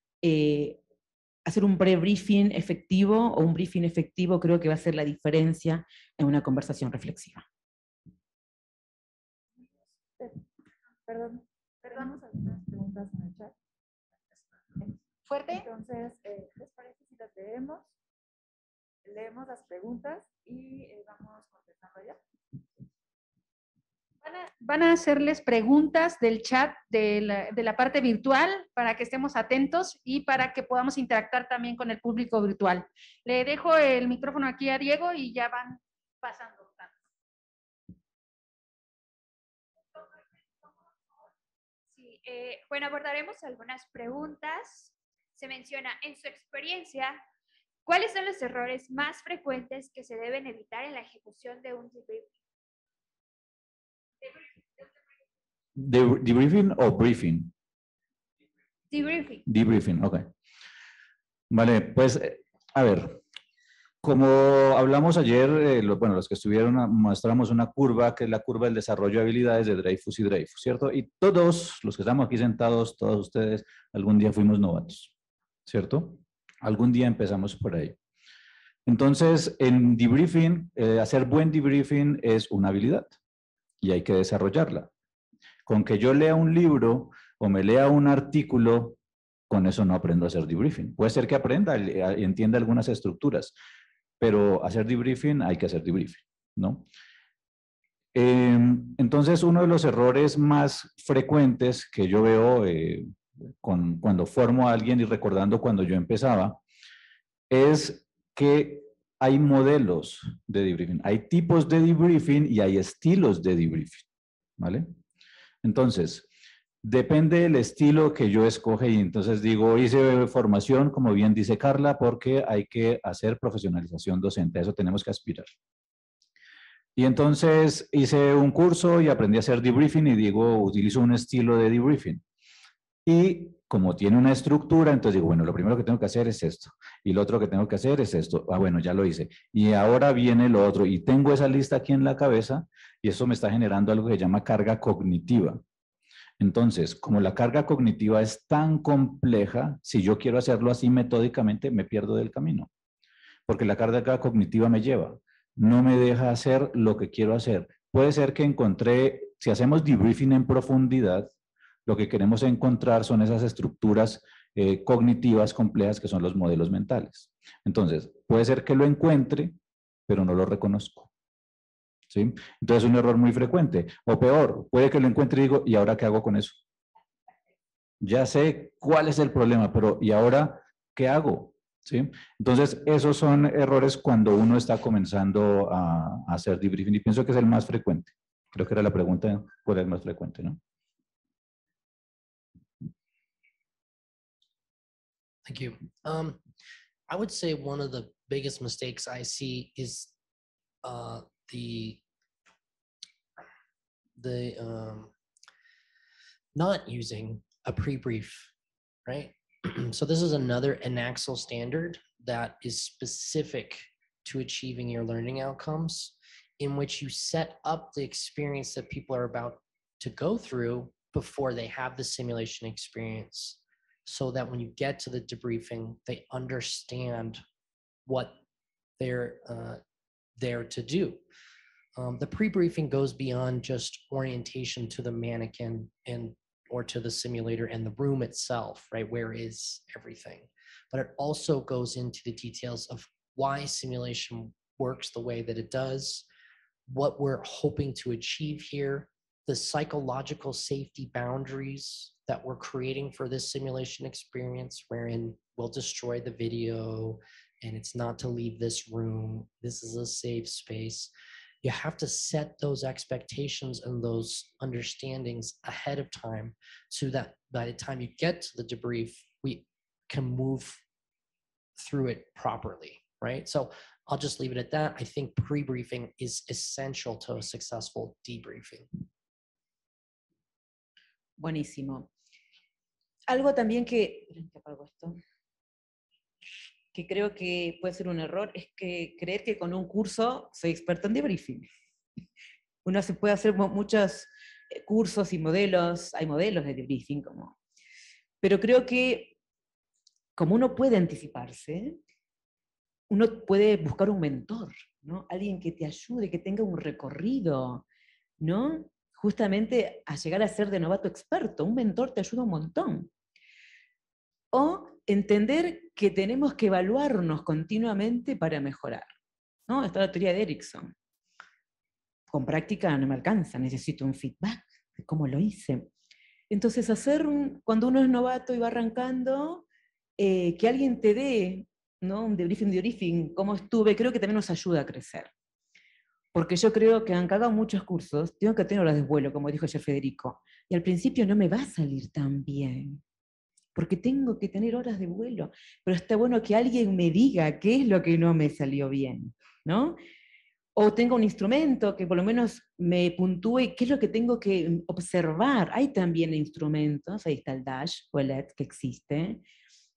hacer un pre-briefing efectivo o un briefing efectivo creo que va a ser la diferencia en una conversación reflexiva. Perdón, perdamos algunas preguntas en el chat. ¿Fuerte? Entonces, ¿les parece si las leemos? Leemos las preguntas y vamos contestando ya. Van a hacerles preguntas del chat de la parte virtual para que estemos atentos y para que podamos interactuar también con el público virtual. Le dejo el micrófono aquí a Diego y ya van pasando. Sí, bueno, abordaremos algunas preguntas. Se menciona, en su experiencia, ¿Cuáles son los errores más frecuentes que se deben evitar en la ejecución de un debriefing? ¿Debriefing o briefing? Debriefing. Debriefing, ok. Vale, pues, a ver, como hablamos ayer, bueno, los que estuvieron, mostramos una curva, que es la curva del desarrollo de habilidades de Dreyfus y Dreyfus, ¿cierto? Y todos los que estamos aquí sentados, todos ustedes, algún día fuimos novatos, ¿cierto? Algún día empezamos por ahí. Entonces, en debriefing, hacer buen debriefing es una habilidad y hay que desarrollarla. Con que yo lea un libro o me lea un artículo, con eso no aprendo a hacer debriefing. Puede ser que aprenda y entienda algunas estructuras, pero hacer debriefing hay que hacer debriefing, ¿no? Entonces, uno de los errores más frecuentes que yo veo cuando formo a alguien y recordando cuando yo empezaba, es que hay modelos de debriefing, hay tipos de debriefing y hay estilos de debriefing, ¿vale? Entonces, depende del estilo que yo escoge y entonces digo, hice formación, como bien dice Carla, porque hay que hacer profesionalización docente, a eso tenemos que aspirar. Y entonces hice un curso y aprendí a hacer debriefing y digo, utilizo un estilo de debriefing. Y como tiene una estructura, entonces digo, bueno, lo primero que tengo que hacer es esto. Y lo otro que tengo que hacer es esto. Ah, bueno, ya lo hice. Y ahora viene lo otro. Y tengo esa lista aquí en la cabeza y eso me está generando algo que se llama carga cognitiva. Entonces, como la carga cognitiva es tan compleja, si yo quiero hacerlo así metódicamente, me pierdo del camino. Porque la carga cognitiva me lleva. No me deja hacer lo que quiero hacer. Puede ser que encontré, si hacemos debriefing en profundidad, lo que queremos encontrar son esas estructuras cognitivas complejas que son los modelos mentales. Entonces, puede ser que lo encuentre, pero no lo reconozco. ¿Sí? Entonces es un error muy frecuente. O peor, puede que lo encuentre y digo, ¿y ahora qué hago con eso? Ya sé cuál es el problema, pero ¿y ahora qué hago? ¿Sí? Entonces, esos son errores cuando uno está comenzando a hacer debriefing y pienso que es el más frecuente. Creo que era la pregunta, ¿cuál es el más frecuente, no? Thank you. I would say one of the biggest mistakes I see is the not using a pre-brief, right? So this is another Enaxel standard that is specific to achieving your learning outcomes, in which you set up the experience that people are about to go through before they have the simulation experience, so that when you get to the debriefing, they understand what they're there to do. The pre-briefing goes beyond just orientation to the mannequin or to the simulator and the room itself, right? Where is everything? But it also goes into the details of why simulation works the way that it does, what we're hoping to achieve here, the psychological safety boundaries that we're creating for this simulation experience, wherein we'll destroy the video and it's not to leave this room. This is a safe space. You have to set those expectations and those understandings ahead of time so that by the time you get to the debrief, we can move through it properly, right? So I'll just leave it at that. I think pre-briefing is essential to a successful debriefing. Buenísimo. Algo también que creo que puede ser un error es que creer que con un curso soy experto en debriefing. Uno se puede hacer muchos cursos y modelos, hay modelos de debriefing, pero creo que como uno puede anticiparse, uno puede buscar un mentor, ¿no? Alguien que te ayude, que tenga un recorrido, ¿no? Justamente a llegar a ser de novato experto. Un mentor te ayuda un montón. O entender que tenemos que evaluarnos continuamente para mejorar, ¿no? Esta es la teoría de Erickson. Con práctica no me alcanza, necesito un feedback de cómo lo hice. Entonces cuando uno es novato y va arrancando, que alguien te dé, ¿no? Un debriefing, cómo estuve, creo que también nos ayuda a crecer. Porque yo creo que aunque haga muchos cursos, tengo que tener horas de vuelo, como dijo ya Federico, y al principio no me va a salir tan bien. porque tengo que tener horas de vuelo, pero está bueno que alguien me diga qué es lo que no me salió bien, ¿no? O tengo un instrumento que por lo menos me puntúe qué es lo que tengo que observar. Hay también instrumentos, ahí está el Dash o el LED que existe,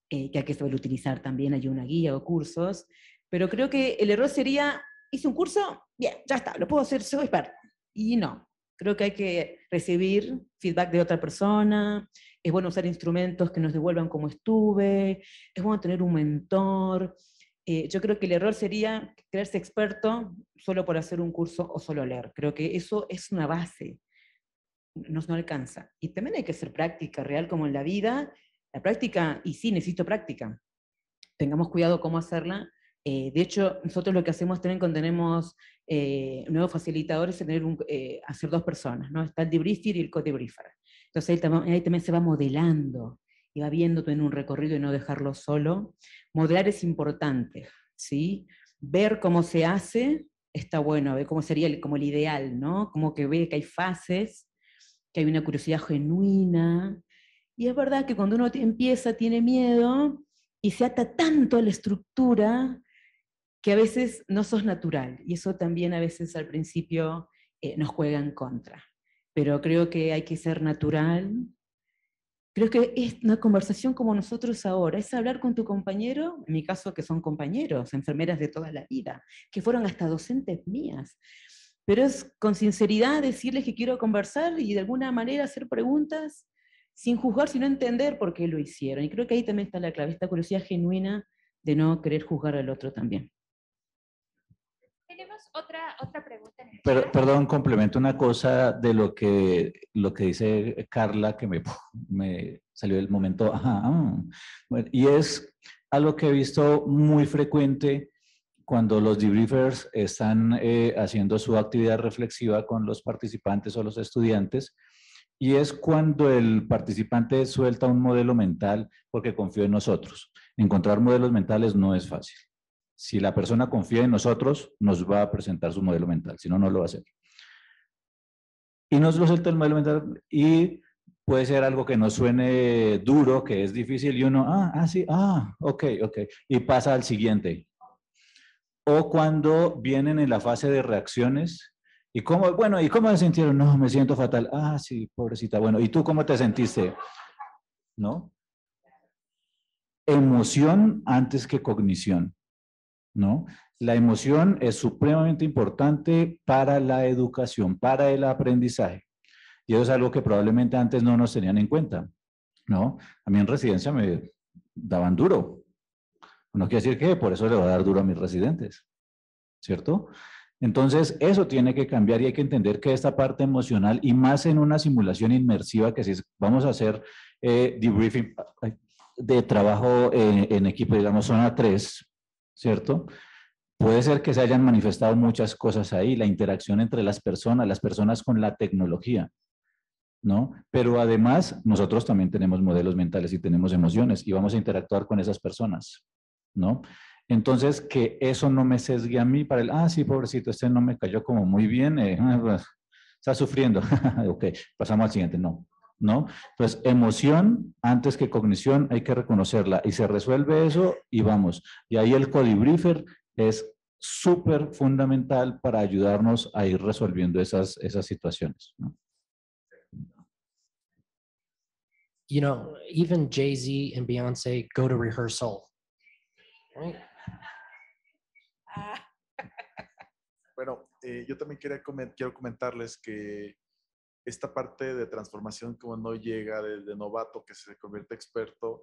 que hay que saber utilizar también, hay una guía o cursos, pero creo que el error sería, hice un curso, bien, ya está, lo puedo hacer, soy experto. Y no, creo que hay que recibir feedback de otra persona, es bueno usar instrumentos que nos devuelvan como estuve, es bueno tener un mentor. Yo creo que el error sería creerse experto solo por hacer un curso o solo leer. Creo que eso es una base, no alcanza. Y también hay que hacer práctica real como en la vida. La práctica, y sí, necesito práctica. Tengamos cuidado cómo hacerla. De hecho, nosotros lo que hacemos también cuando tenemos nuevos facilitadores es tener hacer dos personas, ¿no? Está el debriefer y el co-debriefer. Entonces ahí también se va modelando y va viendo en un recorrido y no dejarlo solo. Modelar es importante, ¿sí? Ver cómo se hace está bueno, ver cómo sería como el ideal, ¿no? Como que ve que hay fases, que hay una curiosidad genuina. Y es verdad que cuando uno empieza tiene miedo y se ata tanto a la estructura que a veces no sos natural. Y eso también a veces al principio nos juega en contra. Pero creo que hay que ser natural. Creo que es una conversación como nosotros ahora, es hablar con tu compañero, en mi caso que son compañeros, enfermeras de toda la vida, que fueron hasta docentes mías. Pero es con sinceridad decirles que quiero conversar y de alguna manera hacer preguntas sin juzgar, sino entender por qué lo hicieron. Y creo que ahí también está la clave, esta curiosidad genuina de no querer juzgar al otro también. Tenemos otra pregunta en el Pero, chat. perdón, complemento una cosa de lo que dice Carla, que me salió el momento, ajá, bueno, y es algo que he visto muy frecuente cuando los debriefers están haciendo su actividad reflexiva con los participantes o los estudiantes, y es cuando el participante suelta un modelo mental porque confió en nosotros. Encontrar modelos mentales no es fácil. Si la persona confía en nosotros, nos va a presentar su modelo mental, si no, no lo va a hacer. Y nos lo suelta el modelo mental y puede ser algo que nos suene duro, que es difícil, y uno, sí, ok, y pasa al siguiente. O cuando vienen en la fase de reacciones, ¿y cómo, bueno, ¿y cómo se sintieron? No, me siento fatal. Sí, pobrecita, bueno, ¿y tú cómo te sentiste? ¿No? Emoción antes que cognición, ¿no? La emoción es supremamente importante para la educación, para el aprendizaje. Y eso es algo que probablemente antes no nos tenían en cuenta, ¿no? A mí en residencia me daban duro. No quiere decir que por eso le va a dar duro a mis residentes, ¿cierto? Entonces, eso tiene que cambiar y hay que entender que esta parte emocional, y más en una simulación inmersiva, que si vamos a hacer debriefing de trabajo en equipo, digamos, zona 3, ¿cierto? Puede ser que se hayan manifestado muchas cosas ahí, la interacción entre las personas con la tecnología, ¿no? Pero además, nosotros también tenemos modelos mentales y tenemos emociones y vamos a interactuar con esas personas, ¿no? Entonces, que eso no me sesgue a mí para sí, pobrecito, este no me cayó como muy bien, pues, está sufriendo, ok, pasamos al siguiente, no, ¿no? Entonces, emoción antes que cognición, hay que reconocerla y se resuelve eso y vamos. Y ahí el co-debriefer es súper fundamental para ayudarnos a ir resolviendo esas situaciones, ¿no? You know, even Jay-Z and Beyonce go to rehearsal, right? Bueno, yo también quiero comentarles que esta parte de transformación, como no llega de novato que se convierte experto,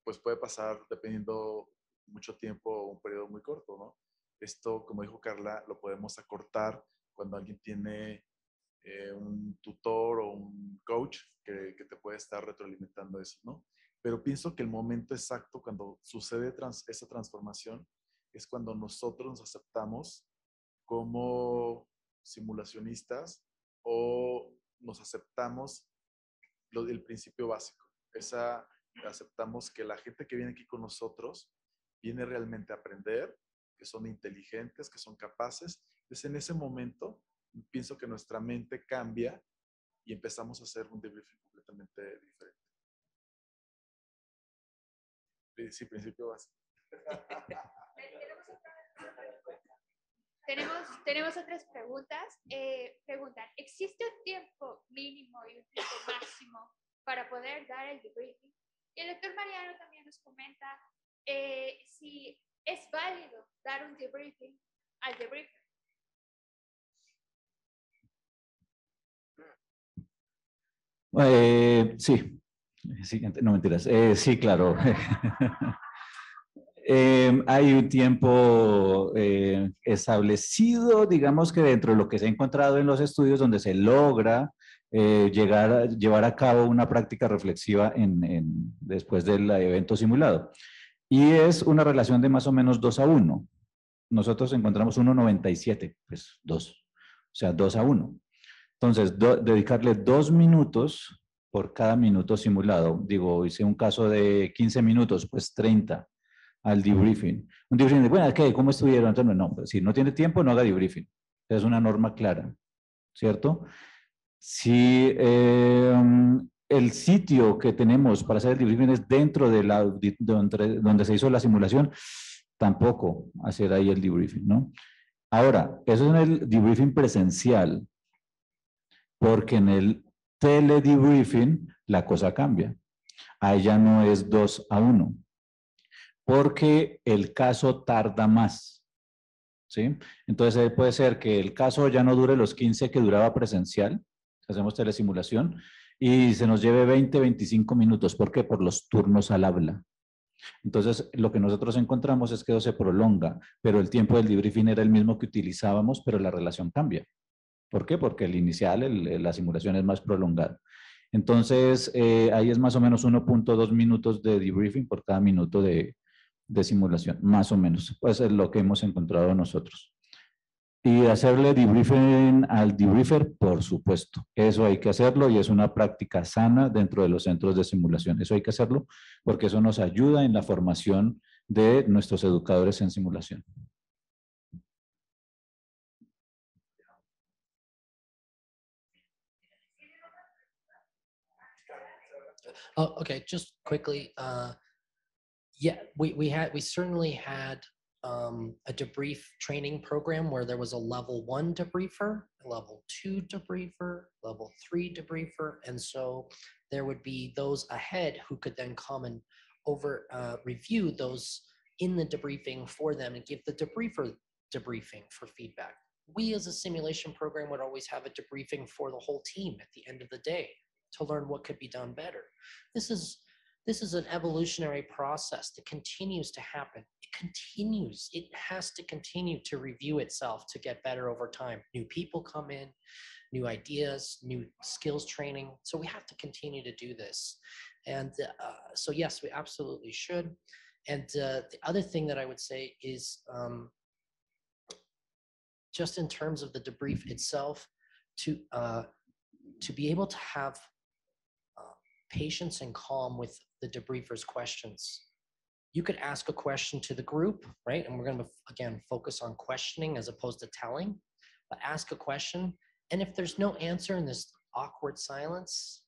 pues puede pasar dependiendo mucho tiempo o un periodo muy corto, ¿no? Esto, como dijo Carla, lo podemos acortar cuando alguien tiene un tutor o un coach que te puede estar retroalimentando eso, ¿no? Pero pienso que el momento exacto cuando sucede esa transformación es cuando nosotros nos aceptamos como simulacionistas o nos aceptamos el principio básico. Aceptamos que la gente que viene aquí con nosotros viene realmente a aprender, que son inteligentes, que son capaces. Entonces, en ese momento, pienso que nuestra mente cambia y empezamos a hacer un debriefing completamente diferente. Sí, principio básico. Tenemos otras preguntas. Preguntan, ¿existe un tiempo mínimo y un tiempo máximo para poder dar el debriefing? Y el doctor Mariano también nos comenta si es válido dar un debriefing al debriefer. Sí. Siguiente, no mentiras. Sí, claro. Hay un tiempo establecido, digamos que dentro de lo que se ha encontrado en los estudios, donde se logra llevar a cabo una práctica reflexiva después del evento simulado. Y es una relación de más o menos 2:1. Nosotros encontramos 1,97, pues 2. O sea, 2:1. Entonces, dedicarle 2 minutos por cada minuto simulado. Digo, hice un caso de 15 minutos, pues 30 al debriefing. Un debriefing de, bueno, ¿qué? ¿Cómo estuvieron? Entonces, no, pues, si no tiene tiempo, no haga debriefing. Es una norma clara, ¿cierto? Si el sitio que tenemos para hacer el debriefing es dentro de donde se hizo la simulación, tampoco hacer ahí el debriefing, ¿no? Ahora, eso es en el debriefing presencial, porque en el teledebriefing la cosa cambia. Ahí ya no es 2:1, porque el caso tarda más, ¿sí? Entonces puede ser que el caso ya no dure los 15 que duraba presencial, hacemos telesimulación, y se nos lleve 20, 25 minutos. ¿Por qué? Por los turnos al habla. Entonces, lo que nosotros encontramos es que eso se prolonga, pero el tiempo del debriefing era el mismo que utilizábamos, pero la relación cambia. ¿Por qué? Porque el inicial, la simulación es más prolongada. Entonces, ahí es más o menos 1.2 minutos de debriefing por cada minuto de simulación, más o menos. Pues es lo que hemos encontrado nosotros. Y hacerle debriefing al debriefer, por supuesto. Eso hay que hacerlo y es una práctica sana dentro de los centros de simulación. Eso hay que hacerlo porque eso nos ayuda en la formación de nuestros educadores en simulación. Oh, okay, just quickly. Yeah, we certainly had a debrief training program where there was a level 1 debriefer, a level 2 debriefer, level 3 debriefer, and so there would be those ahead who could then come and review those in the debriefing for them and give the debriefer debriefing for feedback. We as a simulation program would always have a debriefing for the whole team at the end of the day to learn what could be done better. This is an evolutionary process that continues to happen. It continues. It has to continue to review itself to get better over time. New people come in, new ideas, new skills training. So we have to continue to do this. And so yes, we absolutely should. And the other thing that I would say is just in terms of the debrief itself, to be able to have patience and calm with the debriefer's questions. You could ask a question to the group, right? And we're going to, again, focus on questioning as opposed to telling, but ask a question. And if there's no answer in this awkward silence,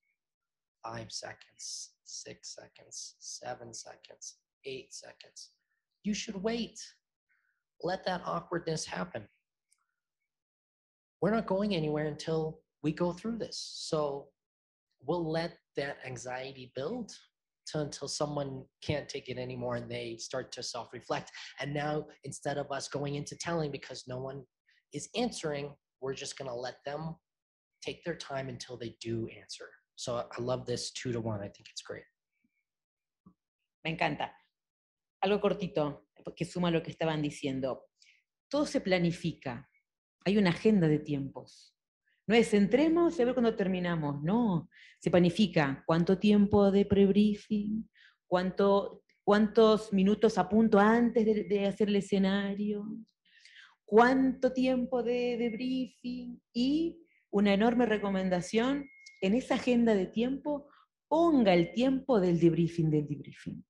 5 seconds, 6 seconds, 7 seconds, 8 seconds, you should wait. Let that awkwardness happen. We're not going anywhere until we go through this. So we'll let that anxiety build until someone can't take it anymore and they start to self-reflect. And now, instead of us going into telling because no one is answering, we're just going to let them take their time until they do answer. So I love this 2-to-1. I think it's great. Me encanta. Algo cortito, que suma lo que estaban diciendo. Todo se planifica. Hay una agenda de tiempos. No es entremos y a ver cuándo terminamos, no. Se planifica cuánto tiempo de pre-briefing, cuántos minutos a punto antes de hacer el escenario, cuánto tiempo de debriefing y una enorme recomendación, en esa agenda de tiempo, ponga el tiempo del debriefing.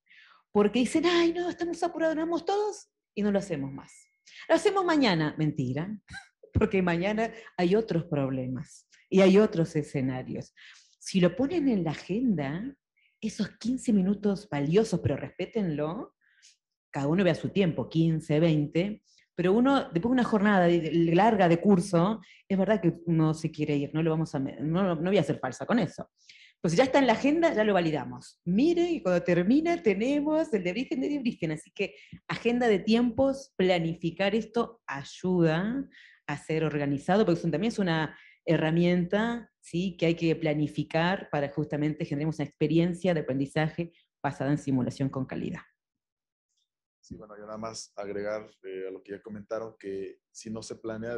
Porque dicen, ay no, estamos apurados, nos vamos todos y no lo hacemos más. Lo hacemos mañana, mentira. Porque mañana hay otros problemas y hay otros escenarios. Si lo ponen en la agenda, esos 15 minutos valiosos, pero respétenlo, cada uno vea su tiempo, 15, 20, pero uno, después de una jornada larga de curso, es verdad que uno se quiere ir, no voy a ser falsa con eso. Pues ya está en la agenda, ya lo validamos. Mire, y cuando termina tenemos el debriefing, así que agenda de tiempos, planificar esto ayuda a ser organizado, porque también es una herramienta, ¿sí?, que hay que planificar para justamente generemos una experiencia de aprendizaje basada en simulación con calidad. Sí, bueno, yo nada más agregar a lo que ya comentaron, que si no se planea,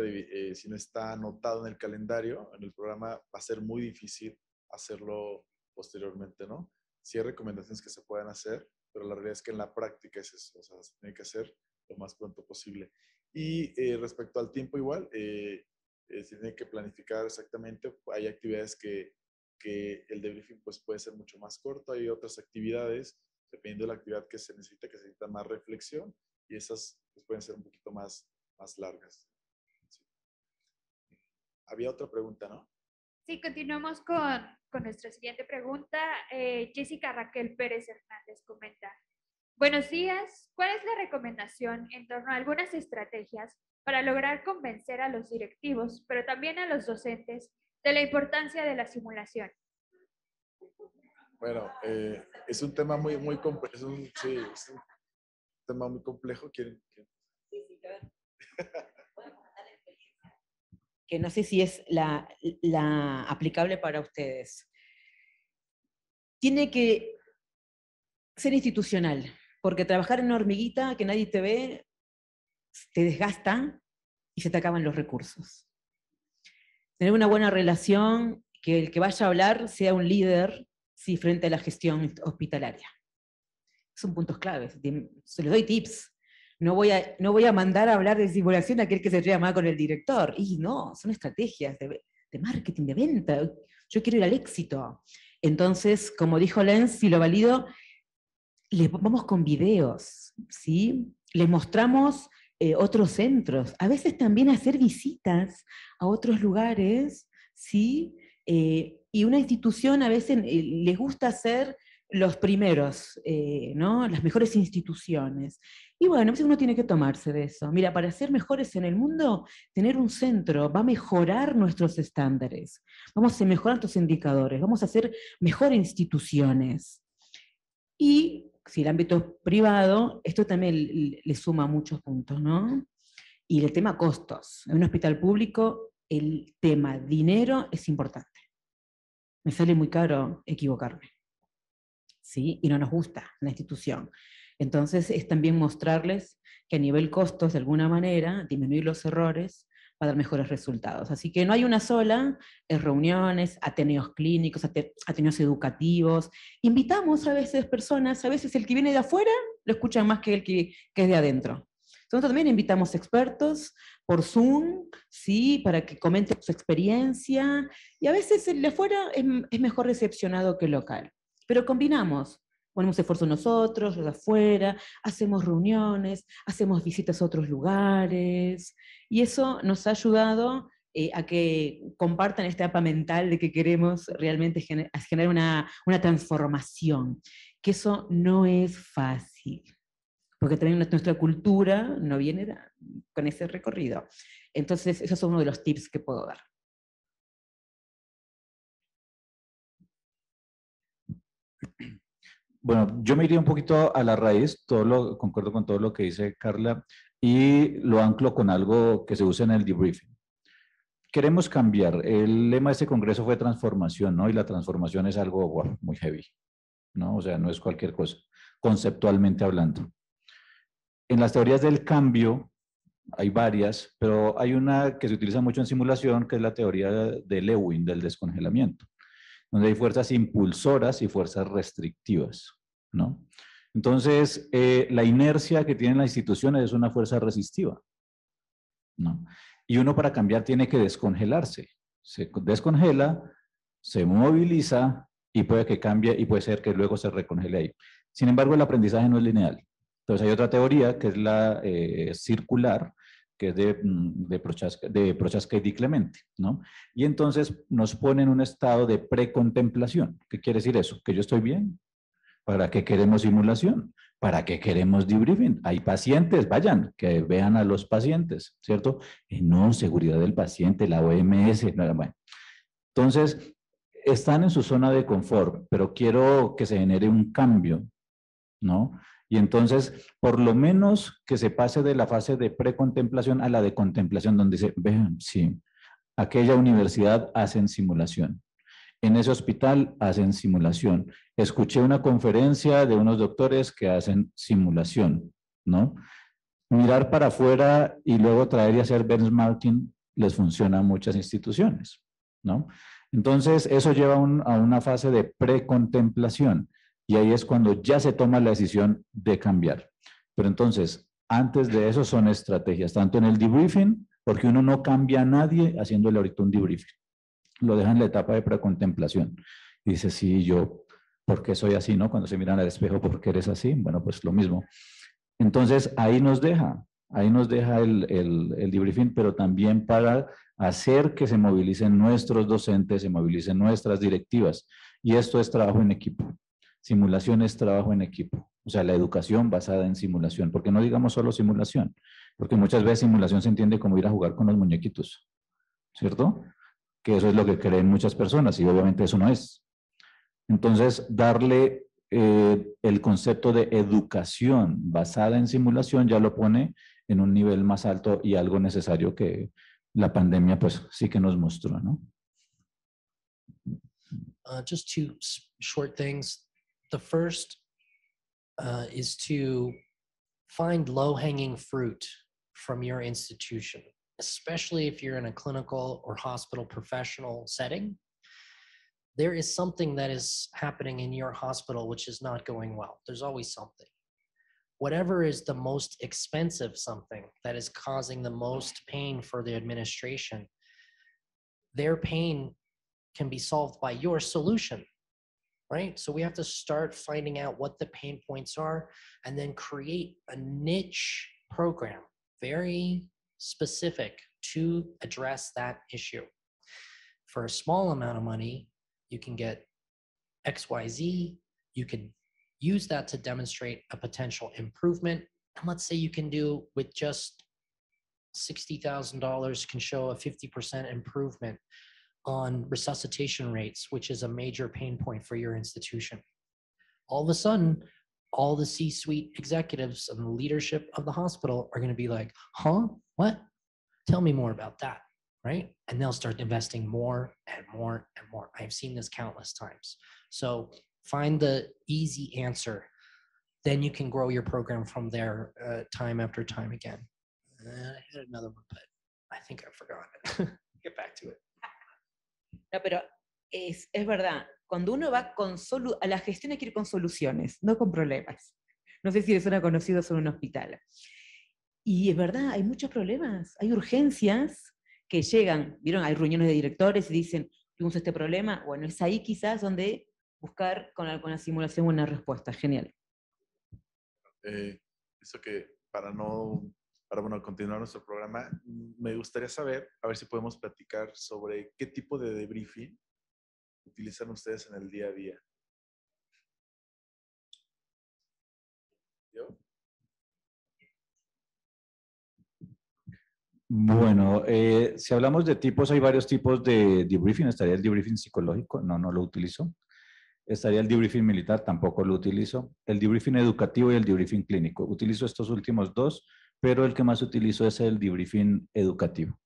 si no está anotado en el calendario, en el programa, va a ser muy difícil hacerlo posteriormente, ¿no? Sí hay recomendaciones que se puedan hacer, pero la realidad es que en la práctica es eso, o sea, se tiene que hacer lo más pronto posible. Y respecto al tiempo igual, se tiene que planificar exactamente. Hay actividades que el debriefing pues, puede ser mucho más corto, hay otras actividades, dependiendo de la actividad que se necesita más reflexión, y esas pues, pueden ser un poquito más largas. Sí. Había otra pregunta, ¿no? Sí, continuamos con nuestra siguiente pregunta. Jessica Raquel Pérez Hernández comenta: buenos días, ¿cuál es la recomendación en torno a algunas estrategias para lograr convencer a los directivos, pero también a los docentes, de la importancia de la simulación? Bueno, es un tema muy complejo. Sí, es un tema muy complejo. ¿Quieren? Que no sé si es la aplicable para ustedes. Tiene que ser institucional, porque trabajar en una hormiguita que nadie te ve, te desgasta y se te acaban los recursos. Tener una buena relación, que el que vaya a hablar sea un líder, sí, frente a la gestión hospitalaria. Son puntos claves. Se les doy tips. No voy a mandar a hablar de simulación a aquel que se lleva mal con el director. Y no, son estrategias de marketing, de venta. Yo quiero ir al éxito. Entonces, como dijo Lenz, si lo valido, les vamos con videos, ¿sí? Les mostramos otros centros. A veces también hacer visitas a otros lugares, ¿sí? Y una institución a veces les gusta hacer los primeros, ¿no? Las mejores instituciones. Y bueno, a veces uno tiene que tomarse de eso. Mira, para ser mejores en el mundo, tener un centro va a mejorar nuestros estándares, vamos a mejorar nuestros indicadores, vamos a hacer mejores instituciones. Y si el ámbito es privado, esto también le suma muchos puntos, ¿no? Y el tema costos. En un hospital público, el tema dinero es importante. Me sale muy caro equivocarme, ¿sí? Y no nos gusta la institución. Entonces es también mostrarles que a nivel costos, de alguna manera, disminuir los errores para dar mejores resultados. Así que no hay una sola, es reuniones, ateneos clínicos, ateneos educativos. Invitamos a veces personas, a veces el que viene de afuera lo escuchan más que el que es de adentro. Entonces también invitamos expertos por Zoom, ¿sí?, para que comenten su experiencia, y a veces el de afuera es mejor recepcionado que el local. Pero combinamos, ponemos esfuerzo nosotros, los de afuera, hacemos reuniones, hacemos visitas a otros lugares, y eso nos ha ayudado a que compartan esta etapa mental de que queremos realmente generar una transformación, que eso no es fácil, porque también nuestra cultura no viene con ese recorrido. Entonces, esos son uno de los tips que puedo dar. Bueno, yo me iría un poquito a la raíz, concuerdo con todo lo que dice Carla, y lo anclo con algo que se usa en el debriefing. Queremos cambiar. El lema de este congreso fue transformación, ¿no? Y la transformación es algo wow, muy heavy, ¿no? O sea, no es cualquier cosa, conceptualmente hablando. En las teorías del cambio hay varias, pero hay una que se utiliza mucho en simulación, que es la teoría de Lewin, del descongelamiento, donde hay fuerzas impulsoras y fuerzas restrictivas, ¿no? Entonces, la inercia que tienen las instituciones es una fuerza resistiva, ¿no? Y uno para cambiar tiene que descongelarse. Se descongela, se moviliza y puede que cambie y puede ser que luego se recongele ahí. Sin embargo, el aprendizaje no es lineal. Entonces hay otra teoría que es la circular, que es de Prochaska y Di Clemente, ¿no? Y entonces nos pone en un estado de precontemplación. ¿Qué quiere decir eso? Que yo estoy bien, ¿Para qué queremos simulación? ¿Para qué queremos debriefing? Hay pacientes, vayan, que vean a los pacientes, ¿cierto? Y no, seguridad del paciente, la OMS, bueno. Entonces, están en su zona de confort, pero quiero que se genere un cambio, ¿no? Y entonces, por lo menos que se pase de la fase de precontemplación a la de contemplación, donde dice, vean, sí, aquella universidad hacen simulación. En ese hospital hacen simulación. Escuché una conferencia de unos doctores que hacen simulación, ¿no? Mirar para afuera y luego traer y hacer benchmarking les funciona a muchas instituciones, ¿no? Entonces, eso lleva a una fase de precontemplación y ahí es cuando ya se toma la decisión de cambiar. Pero entonces, antes de eso son estrategias, tanto en el debriefing, porque uno no cambia a nadie haciéndole ahorita un debriefing. Lo deja en la etapa de precontemplación. Y dice, sí, yo, ¿por qué soy así, no? Cuando se miran al espejo, ¿por qué eres así? Bueno, pues lo mismo. Entonces, ahí nos deja el debriefing, pero también para hacer que se movilicen nuestros docentes, se movilicen nuestras directivas. Y esto es trabajo en equipo. Simulación es trabajo en equipo. O sea, la educación basada en simulación. Porque no digamos solo simulación. Porque muchas veces simulación se entiende como ir a jugar con los muñequitos. ¿Cierto? Que eso es lo que creen muchas personas y obviamente eso no es. Entonces, darle el concepto de educación basada en simulación ya lo pone en un nivel más alto y algo necesario que la pandemia pues sí que nos mostró, ¿no? Just two short things. The first is to find low-hanging fruit from your institution, especially if you're in a clinical or hospital professional setting. There is something that is happening in your hospital which is not going well. There's always something. Whatever is the most expensive something that is causing the most pain for the administration, their pain can be solved by your solution, right? So we have to start finding out what the pain points are and then create a niche program, very specific to address that issue. For a small amount of money, you can get XYZ, you can use that to demonstrate a potential improvement. And let's say you can do with just $60,000 can show a 50% improvement on resuscitation rates, which is a major pain point for your institution. All of a sudden, all the C-suite executives and the leadership of the hospital are going to be like, huh, what? Tell me more about that, right? And they'll start investing more and more and more. I've seen this countless times. So find the easy answer. Then you can grow your program from there time after time again. I had another one, but I think I forgot it. Get back to it. No, pero es verdad, cuando uno va a la gestión hay que ir con soluciones, no con problemas. No sé si les suena conocido sobre un hospital. Y es verdad, hay muchos problemas, hay urgencias que llegan, ¿vieron? Hay reuniones de directores y dicen, tuvimos este problema, bueno, es ahí quizás donde buscar con la simulación una respuesta. Genial. Eso que para continuar nuestro programa, me gustaría saber, a ver si podemos platicar sobre qué tipo de debriefing utilizan ustedes en el día a día. ¿Yo? Bueno, si hablamos de tipos, hay varios tipos de debriefing. Estaría el debriefing psicológico, no lo utilizo. Estaría el debriefing militar, tampoco lo utilizo. El debriefing educativo y el debriefing clínico. Utilizo estos últimos dos, pero el que más utilizo es el debriefing educativo.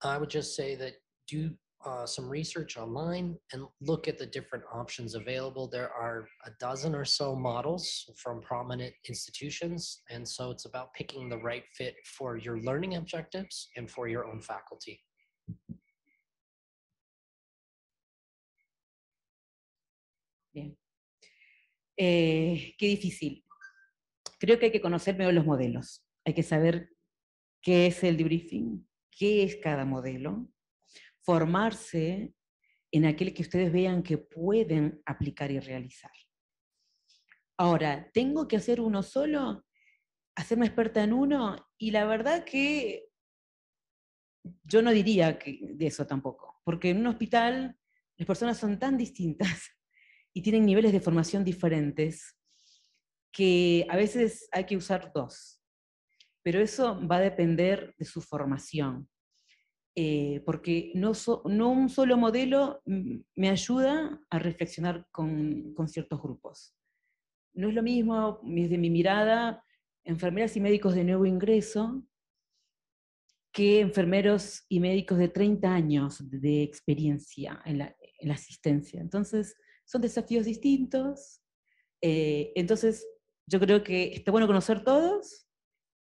I would just say that do some research online and look at the different options available. There are a dozen or so models from prominent institutions, and so it's about picking the right fit for your learning objectives and for your own faculty. Bien. Qué difícil. Creo que hay que conocer mejor los modelos. Hay que saber qué es el debriefing, qué es cada modelo, formarse en aquel que ustedes vean que pueden aplicar y realizar. Ahora, ¿tengo que hacer uno solo? ¿Hacerme experta en uno? Y la verdad que yo no diría que de eso tampoco, porque en un hospital las personas son tan distintas y tienen niveles de formación diferentes que a veces hay que usar dos. Pero eso va a depender de su formación. Porque no un solo modelo me ayuda a reflexionar con ciertos grupos. No es lo mismo, desde mi mirada, enfermeras y médicos de nuevo ingreso, que enfermeros y médicos de 30 años de experiencia en la asistencia. Entonces, son desafíos distintos. Entonces, yo creo que está bueno conocer todos,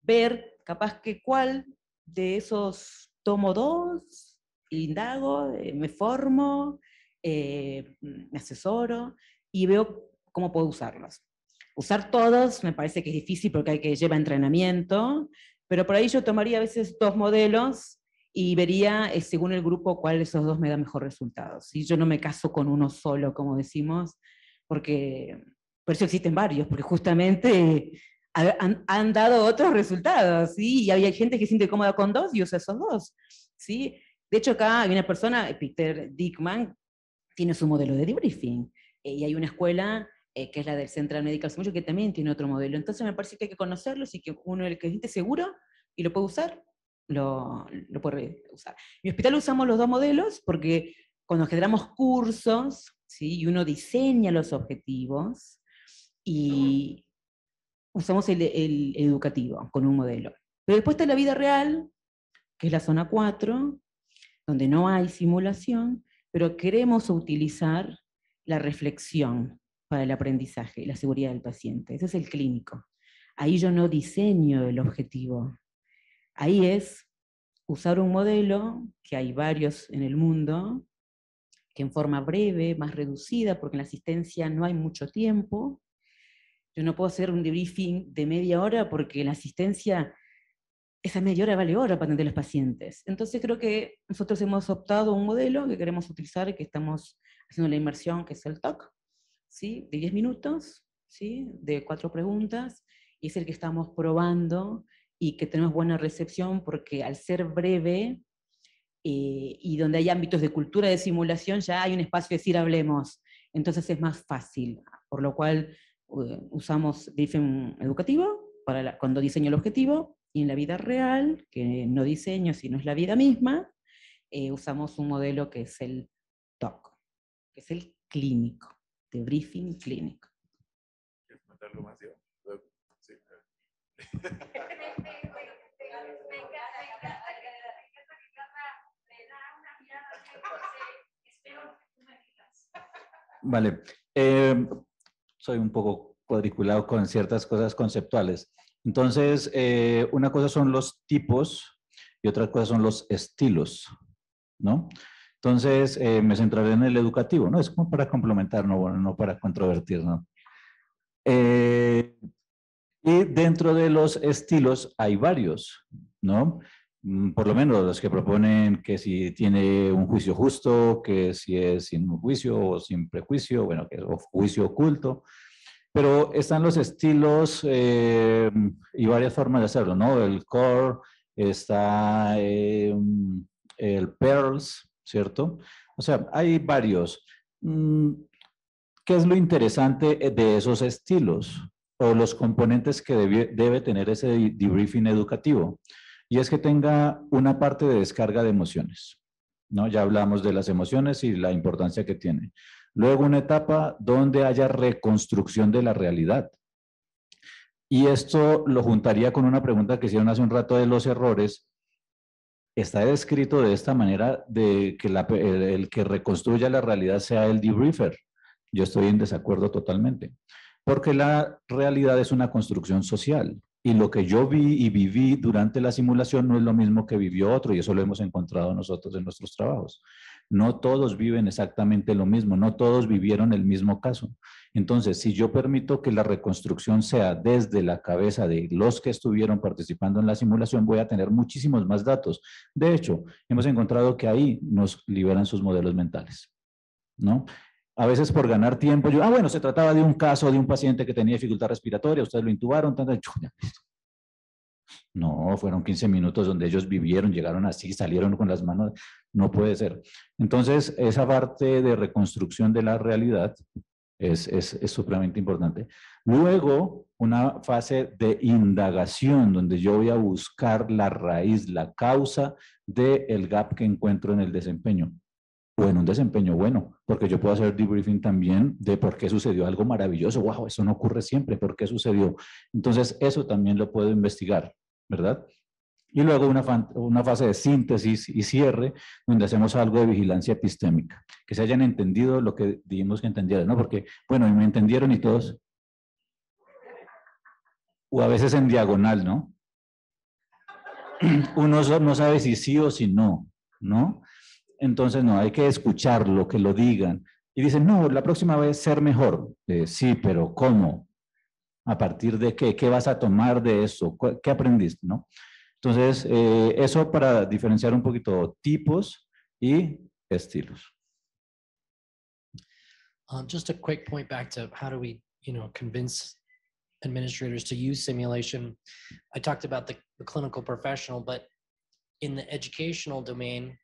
ver capaz que cuál de esos tomo dos, indago, me formo, me asesoro y veo cómo puedo usarlos. Usar todos me parece que es difícil porque hay que llevar entrenamiento, pero por ahí yo tomaría a veces dos modelos y vería según el grupo cuál de esos dos me da mejor resultados. ¿Sí? Yo no me caso con uno solo, como decimos, porque por eso existen varios, porque justamente han dado otros resultados, ¿sí? Y hay gente que se siente cómoda con dos y usa esos dos, ¿sí? De hecho, acá hay una persona, Peter Dickman, tiene su modelo de debriefing, y hay una escuela que es la del Central Medical Simulation, que también tiene otro modelo. Entonces me parece que hay que conocerlos y que uno, el que se siente seguro y lo puede usar, lo puede usar. En mi hospital usamos los dos modelos porque cuando generamos cursos, ¿sí? Y uno diseña los objetivos, y usamos el educativo con un modelo. Pero después está la vida real, que es la zona 4, donde no hay simulación, pero queremos utilizar la reflexión para el aprendizaje y la seguridad del paciente. Ese es el clínico. Ahí yo no diseño el objetivo. Ahí es usar un modelo, que hay varios en el mundo, que en forma breve, más reducida, porque en la asistencia no hay mucho tiempo. Yo no puedo hacer un debriefing de media hora porque en la asistencia esa media hora vale hora para atender a los pacientes. Entonces creo que nosotros hemos optado un modelo que queremos utilizar y que estamos haciendo la inmersión, que es el TOC, ¿sí? De 10 minutos, ¿sí? De 4 preguntas, y es el que estamos probando y que tenemos buena recepción porque al ser breve y donde hay ámbitos de cultura de simulación ya hay un espacio de decir hablemos, entonces es más fácil, por lo cual usamos debriefing educativo cuando diseño el objetivo, y en la vida real, que no diseño, sino es la vida misma, usamos un modelo que es el TOC, que es el clínico, debriefing clínico. ¿Quieres comentar algo más, Diego? Sí. Vale. Soy un poco cuadriculado con ciertas cosas conceptuales. Entonces, una cosa son los tipos y otra cosa son los estilos, ¿no? Entonces, me centraré en el educativo, ¿no? Es como para complementar, no para controvertir, ¿no? Y dentro de los estilos hay varios, ¿no? Por lo menos los que proponen que si tiene un juicio justo, que si es sin juicio o sin prejuicio, bueno, que es juicio oculto. Pero están los estilos y varias formas de hacerlo, ¿no? El core, está el pearls, ¿cierto? O sea, hay varios. ¿Qué es lo interesante de esos estilos? O los componentes que debe tener ese debriefing educativo. Y es que tenga una parte de descarga de emociones, ¿no? Ya hablamos de las emociones y la importancia que tiene. Luego una etapa donde haya reconstrucción de la realidad. Y esto lo juntaría con una pregunta que hicieron hace un rato de los errores. Está descrito de esta manera de que el que reconstruya la realidad sea el debriefer. Yo estoy en desacuerdo totalmente. Porque la realidad es una construcción social. Y lo que yo vi y viví durante la simulación no es lo mismo que vivió otro, y eso lo hemos encontrado nosotros en nuestros trabajos. No todos viven exactamente lo mismo, no todos vivieron el mismo caso. Entonces, si yo permito que la reconstrucción sea desde la cabeza de los que estuvieron participando en la simulación, voy a tener muchísimos más datos. De hecho, hemos encontrado que ahí nos liberan sus modelos mentales, ¿no? A veces por ganar tiempo, bueno, se trataba de un caso de un paciente que tenía dificultad respiratoria, ustedes lo intubaron, No, fueron 15 minutos donde ellos vivieron, llegaron así, salieron con las manos. No puede ser. Entonces, esa parte de reconstrucción de la realidad es supremamente importante. Luego, una fase de indagación donde yo voy a buscar la raíz, la causa del gap que encuentro en el desempeño. O en un desempeño bueno, porque yo puedo hacer debriefing también de por qué sucedió algo maravilloso. Wow, eso no ocurre siempre, ¿por qué sucedió? Entonces, eso también lo puedo investigar, ¿verdad? Y luego una fase de síntesis y cierre, donde hacemos algo de vigilancia epistémica, que se hayan entendido lo que dijimos que entendieran, ¿no? Porque, bueno, y me entendieron y todos, o a veces en diagonal, ¿no? Uno no sabe si sí o si no, ¿no? Entonces, no, hay que escucharlo, que lo digan. Y dicen, no, la próxima vez ser mejor. Sí, pero ¿cómo? ¿A partir de qué? ¿Qué vas a tomar de eso? ¿Qué aprendiste, no? Entonces, eso para diferenciar un poquito tipos y estilos. Just a quick point back to how do we, convince administrators to use simulation. I talked about the clinical professional, but in the educational domain,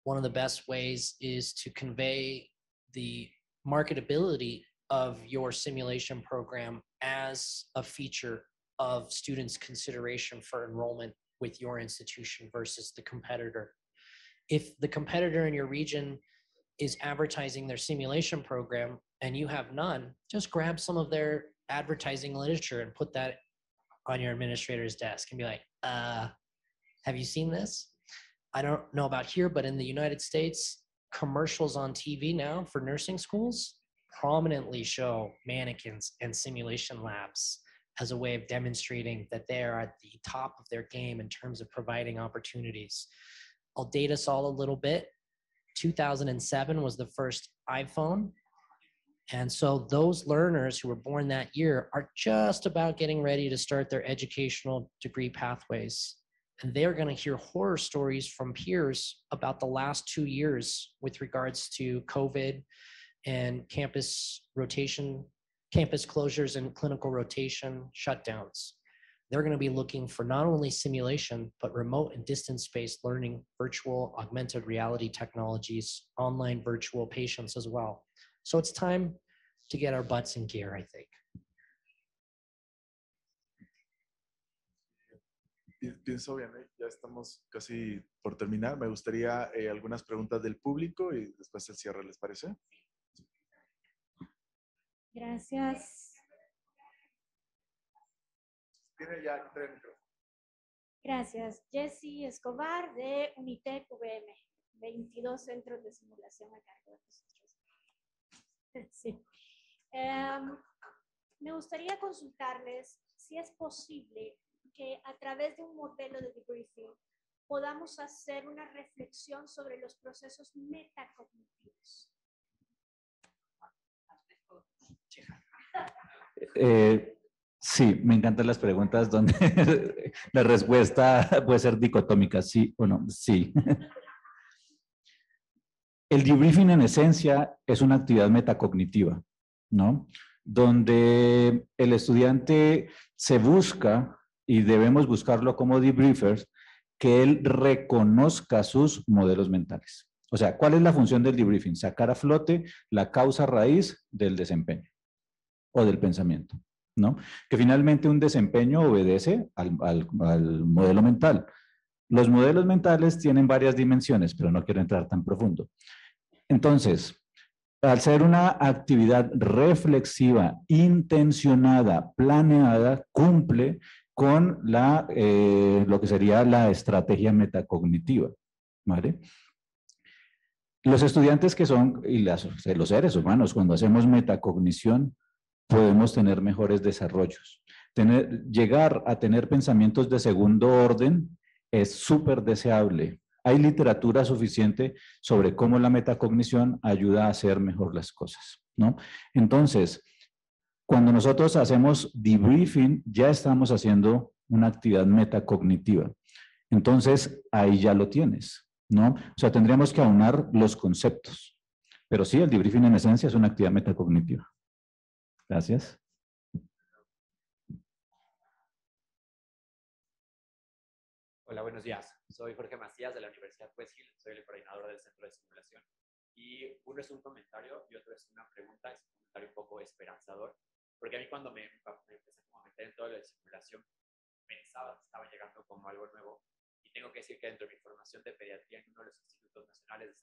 one of the best ways is to convey the marketability of your simulation program as a feature of students' consideration for enrollment with your institution versus the competitor. If the competitor in your region is advertising their simulation program and you have none, just grab some of their advertising literature and put that on your administrator's desk and be like, have you seen this? I don't know about here, but in the United States, commercials on TV now for nursing schools prominently show mannequins and simulation labs as a way of demonstrating that they are at the top of their game in terms of providing opportunities. I'll date us all a little bit. 2007 was the first iPhone. And so those learners who were born that year are just about getting ready to start their educational degree pathways. And they're going to hear horror stories from peers about the last 2 years with regards to COVID and campus rotation, campus closures and clinical rotation shutdowns. They're going to be looking for not only simulation, but remote and distance-based learning, virtual augmented reality technologies, online virtual patients as well. So it's time to get our butts in gear, I think. Pienso bien, ya estamos casi por terminar. Me gustaría algunas preguntas del público y después el cierre, ¿les parece? Gracias. Tiene ya 3 micrófonos. Gracias. Jessie Escobar de Unitec VM, 22 centros de simulación a cargo de nosotros. Sí. Me gustaría consultarles si es posible que a través de un modelo de debriefing podamos hacer una reflexión sobre los procesos metacognitivos. Sí, me encantan las preguntas donde la respuesta puede ser dicotómica, sí o no, sí. El debriefing en esencia es una actividad metacognitiva, ¿no? Donde el estudiante se busca, y debemos buscarlo como debriefers, que él reconozca sus modelos mentales. O sea, ¿cuál es la función del debriefing? Sacar a flote la causa raíz del desempeño o del pensamiento, ¿no? Que finalmente un desempeño obedece al modelo mental. Los modelos mentales tienen varias dimensiones, pero no quiero entrar tan profundo. Entonces, al ser una actividad reflexiva, intencionada, planeada, cumple con lo que sería la estrategia metacognitiva, ¿vale? Los estudiantes que son, y los seres humanos, cuando hacemos metacognición, podemos tener mejores desarrollos. Llegar a tener pensamientos de segundo orden es súper deseable. Hay literatura suficiente sobre cómo la metacognición ayuda a hacer mejor las cosas, ¿no? Entonces, cuando nosotros hacemos debriefing, ya estamos haciendo una actividad metacognitiva. Entonces, ahí ya lo tienes, ¿no? O sea, tendríamos que aunar los conceptos. Pero sí, el debriefing en esencia es una actividad metacognitiva. Gracias. Hola, buenos días. Soy Jorge Macías de la Universidad West Hill. Soy el coordinador del Centro de Simulación. Y uno es un comentario y otro es una pregunta. Es un comentario un poco esperanzador. Porque a mí cuando me empecé como a meter en todo lo de simulación, pensaba que estaba llegando como algo nuevo. Y tengo que decir que dentro de mi formación de pediatría en uno de los institutos nacionales de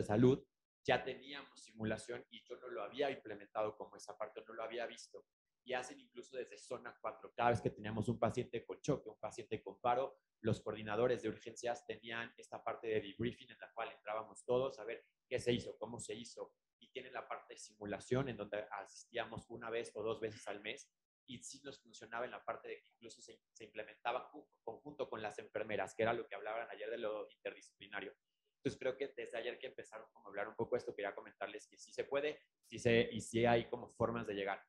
salud, ya teníamos simulación y yo no lo había implementado como esa parte, no lo había visto. Y hacen incluso desde zona 4. Cada vez que teníamos un paciente con choque, un paciente con paro, los coordinadores de urgencias tenían esta parte de debriefing en la cual entrábamos todos a ver qué se hizo, cómo se hizo. Y tienen la parte de simulación en donde asistíamos una vez o 2 veces al mes. Y sí nos funcionaba en la parte de que incluso se implementaba conjunto con las enfermeras, que era lo que hablaban ayer de lo interdisciplinario. Entonces creo que desde ayer que empezaron como a hablar un poco de esto, quería comentarles que sí se puede, y sí hay como formas de llegar.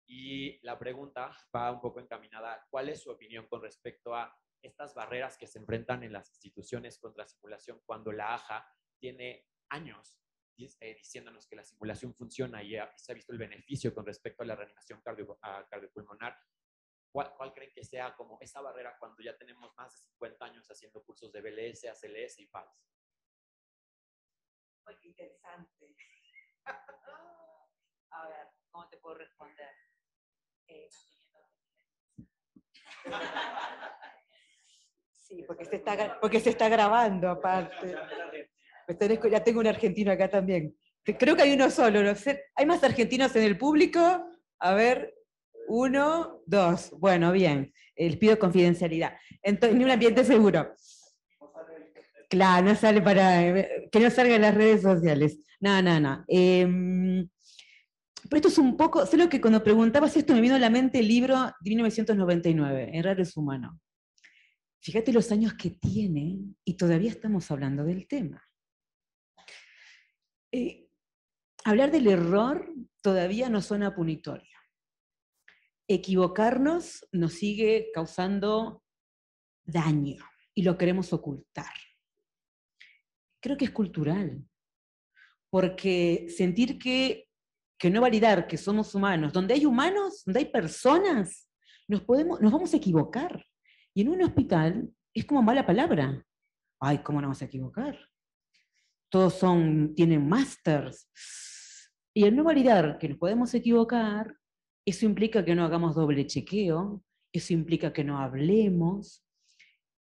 Y la pregunta va un poco encaminada, ¿cuál es su opinión con respecto a estas barreras que se enfrentan en las instituciones contra la simulación cuando la AJA tiene años diciéndonos que la simulación funciona y se ha visto el beneficio con respecto a la reanimación cardiopulmonar? ¿Cuál creen que sea como esa barrera cuando ya tenemos más de 50 años haciendo cursos de BLS, ACLS y PALS? Muy interesante. A ver, ¿cómo te puedo responder? Sí, porque se está grabando aparte. Ya tengo un argentino acá también. Creo que hay uno solo. No sé. ¿Hay más argentinos en el público? A ver, 1, 2. Bueno, bien. Les pido confidencialidad. Entonces, en un ambiente seguro. Claro, no sale que no salga en las redes sociales. No. Pero esto es un poco, sé lo que cuando preguntabas esto me vino a la mente el libro de 1999, Errores Humanos. Fíjate los años que tiene y todavía estamos hablando del tema. Hablar del error todavía no suena punitorio. Equivocarnos nos sigue causando daño y lo queremos ocultar. Creo que es cultural, porque sentir que no validar que somos humanos, donde hay humanos, donde hay personas, nos vamos a equivocar. Y en un hospital es como mala palabra. Ay, ¿cómo nos vamos a equivocar? Todos tienen másters. Y el no validar que nos podemos equivocar, eso implica que no hagamos doble chequeo, eso implica que no hablemos.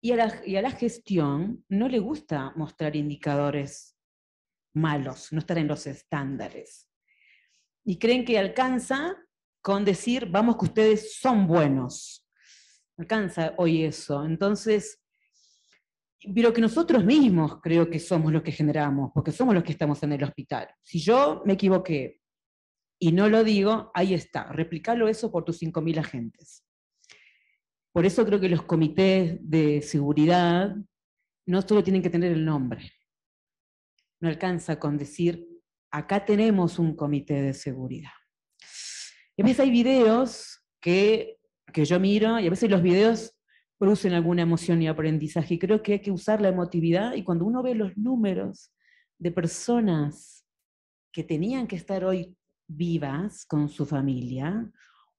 Y a la gestión no le gusta mostrar indicadores malos, no estar en los estándares. Y creen que alcanza con decir, vamos que ustedes son buenos. Alcanza hoy eso. Entonces, pero que nosotros mismos creo que somos los que generamos, porque somos los que estamos en el hospital. Si yo me equivoqué y no lo digo, ahí está. Replicalo eso por tus 5.000 agentes. Por eso creo que los comités de seguridad no solo tienen que tener el nombre. No alcanza con decir, acá tenemos un comité de seguridad. Y a veces hay videos que yo miro, y a veces los videos producen alguna emoción y aprendizaje, y creo que hay que usar la emotividad, y cuando uno ve los números de personas que tenían que estar hoy vivas con su familia,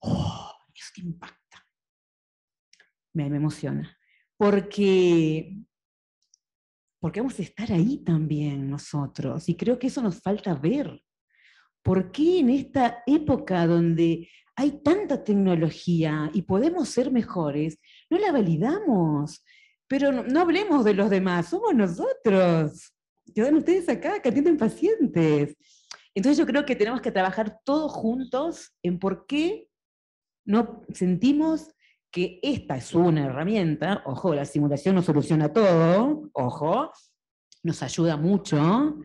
eso te impacta. Me emociona. Porque vamos a estar ahí también nosotros, y creo que eso nos falta ver. ¿Por qué en esta época donde hay tanta tecnología y podemos ser mejores, no la validamos? Pero no hablemos de los demás, somos nosotros. Quedan ustedes acá, que atienden pacientes. Entonces yo creo que tenemos que trabajar todos juntos en por qué no sentimos que esta es una herramienta. Ojo, la simulación no soluciona todo, ojo, nos ayuda mucho,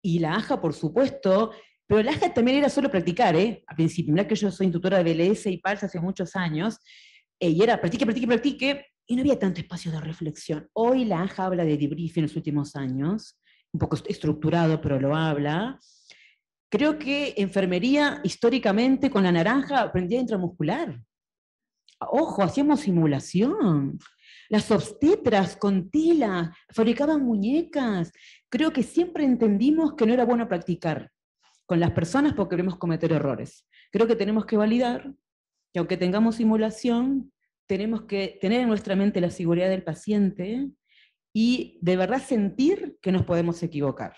y la AJA, por supuesto, pero la AJA también era solo practicar, al principio. Mirá que yo soy instructora de BLS y PALS hace muchos años, y era practique, y no había tanto espacio de reflexión. Hoy la AJA habla de debriefing en los últimos años, un poco estructurado, pero lo habla. Creo que enfermería, históricamente, con la naranja, aprendía intramuscular. Ojo, hacíamos simulación. Las obstetras con tela fabricaban muñecas. Creo que siempre entendimos que no era bueno practicar con las personas porque queremos cometer errores. Creo que tenemos que validar que aunque tengamos simulación, tenemos que tener en nuestra mente la seguridad del paciente y de verdad sentir que nos podemos equivocar.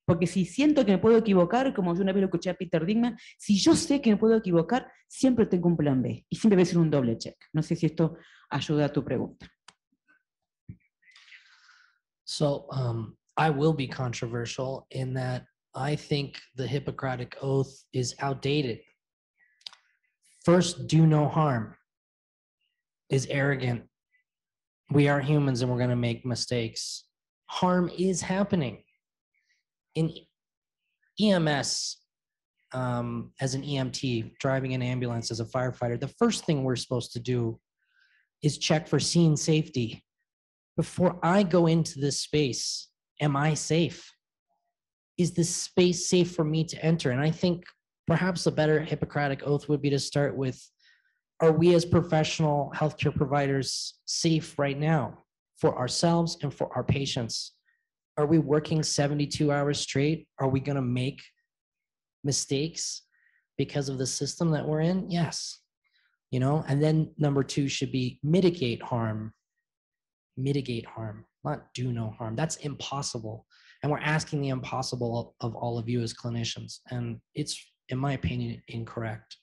Porque si siento que me puedo equivocar, como yo una vez lo escuché a Peter Dinkman, si yo sé que me puedo equivocar, siempre tengo un plan B. Y siempre voy a hacer un doble check. No sé si esto ayuda a tu pregunta. So I will be controversial in that I think the Hippocratic Oath is outdated. First, do no harm is arrogant. We are humans and we're going to make mistakes. Harm is happening. In EMS, as an EMT, driving an ambulance as a firefighter, the first thing we're supposed to do is check for scene safety. Before I go into this space, am I safe? Is this space safe for me to enter? And I think perhaps a better Hippocratic Oath would be to start with, are we as professional healthcare providers safe right now for ourselves and for our patients? Are we working 72 hours straight? Are we going to make mistakes because of the system that we're in? Yes. You know, and then number two should be mitigate harm, not do no harm. That's impossible. And we're asking the impossible of all of you as clinicians. And it's, in my opinion, incorrect.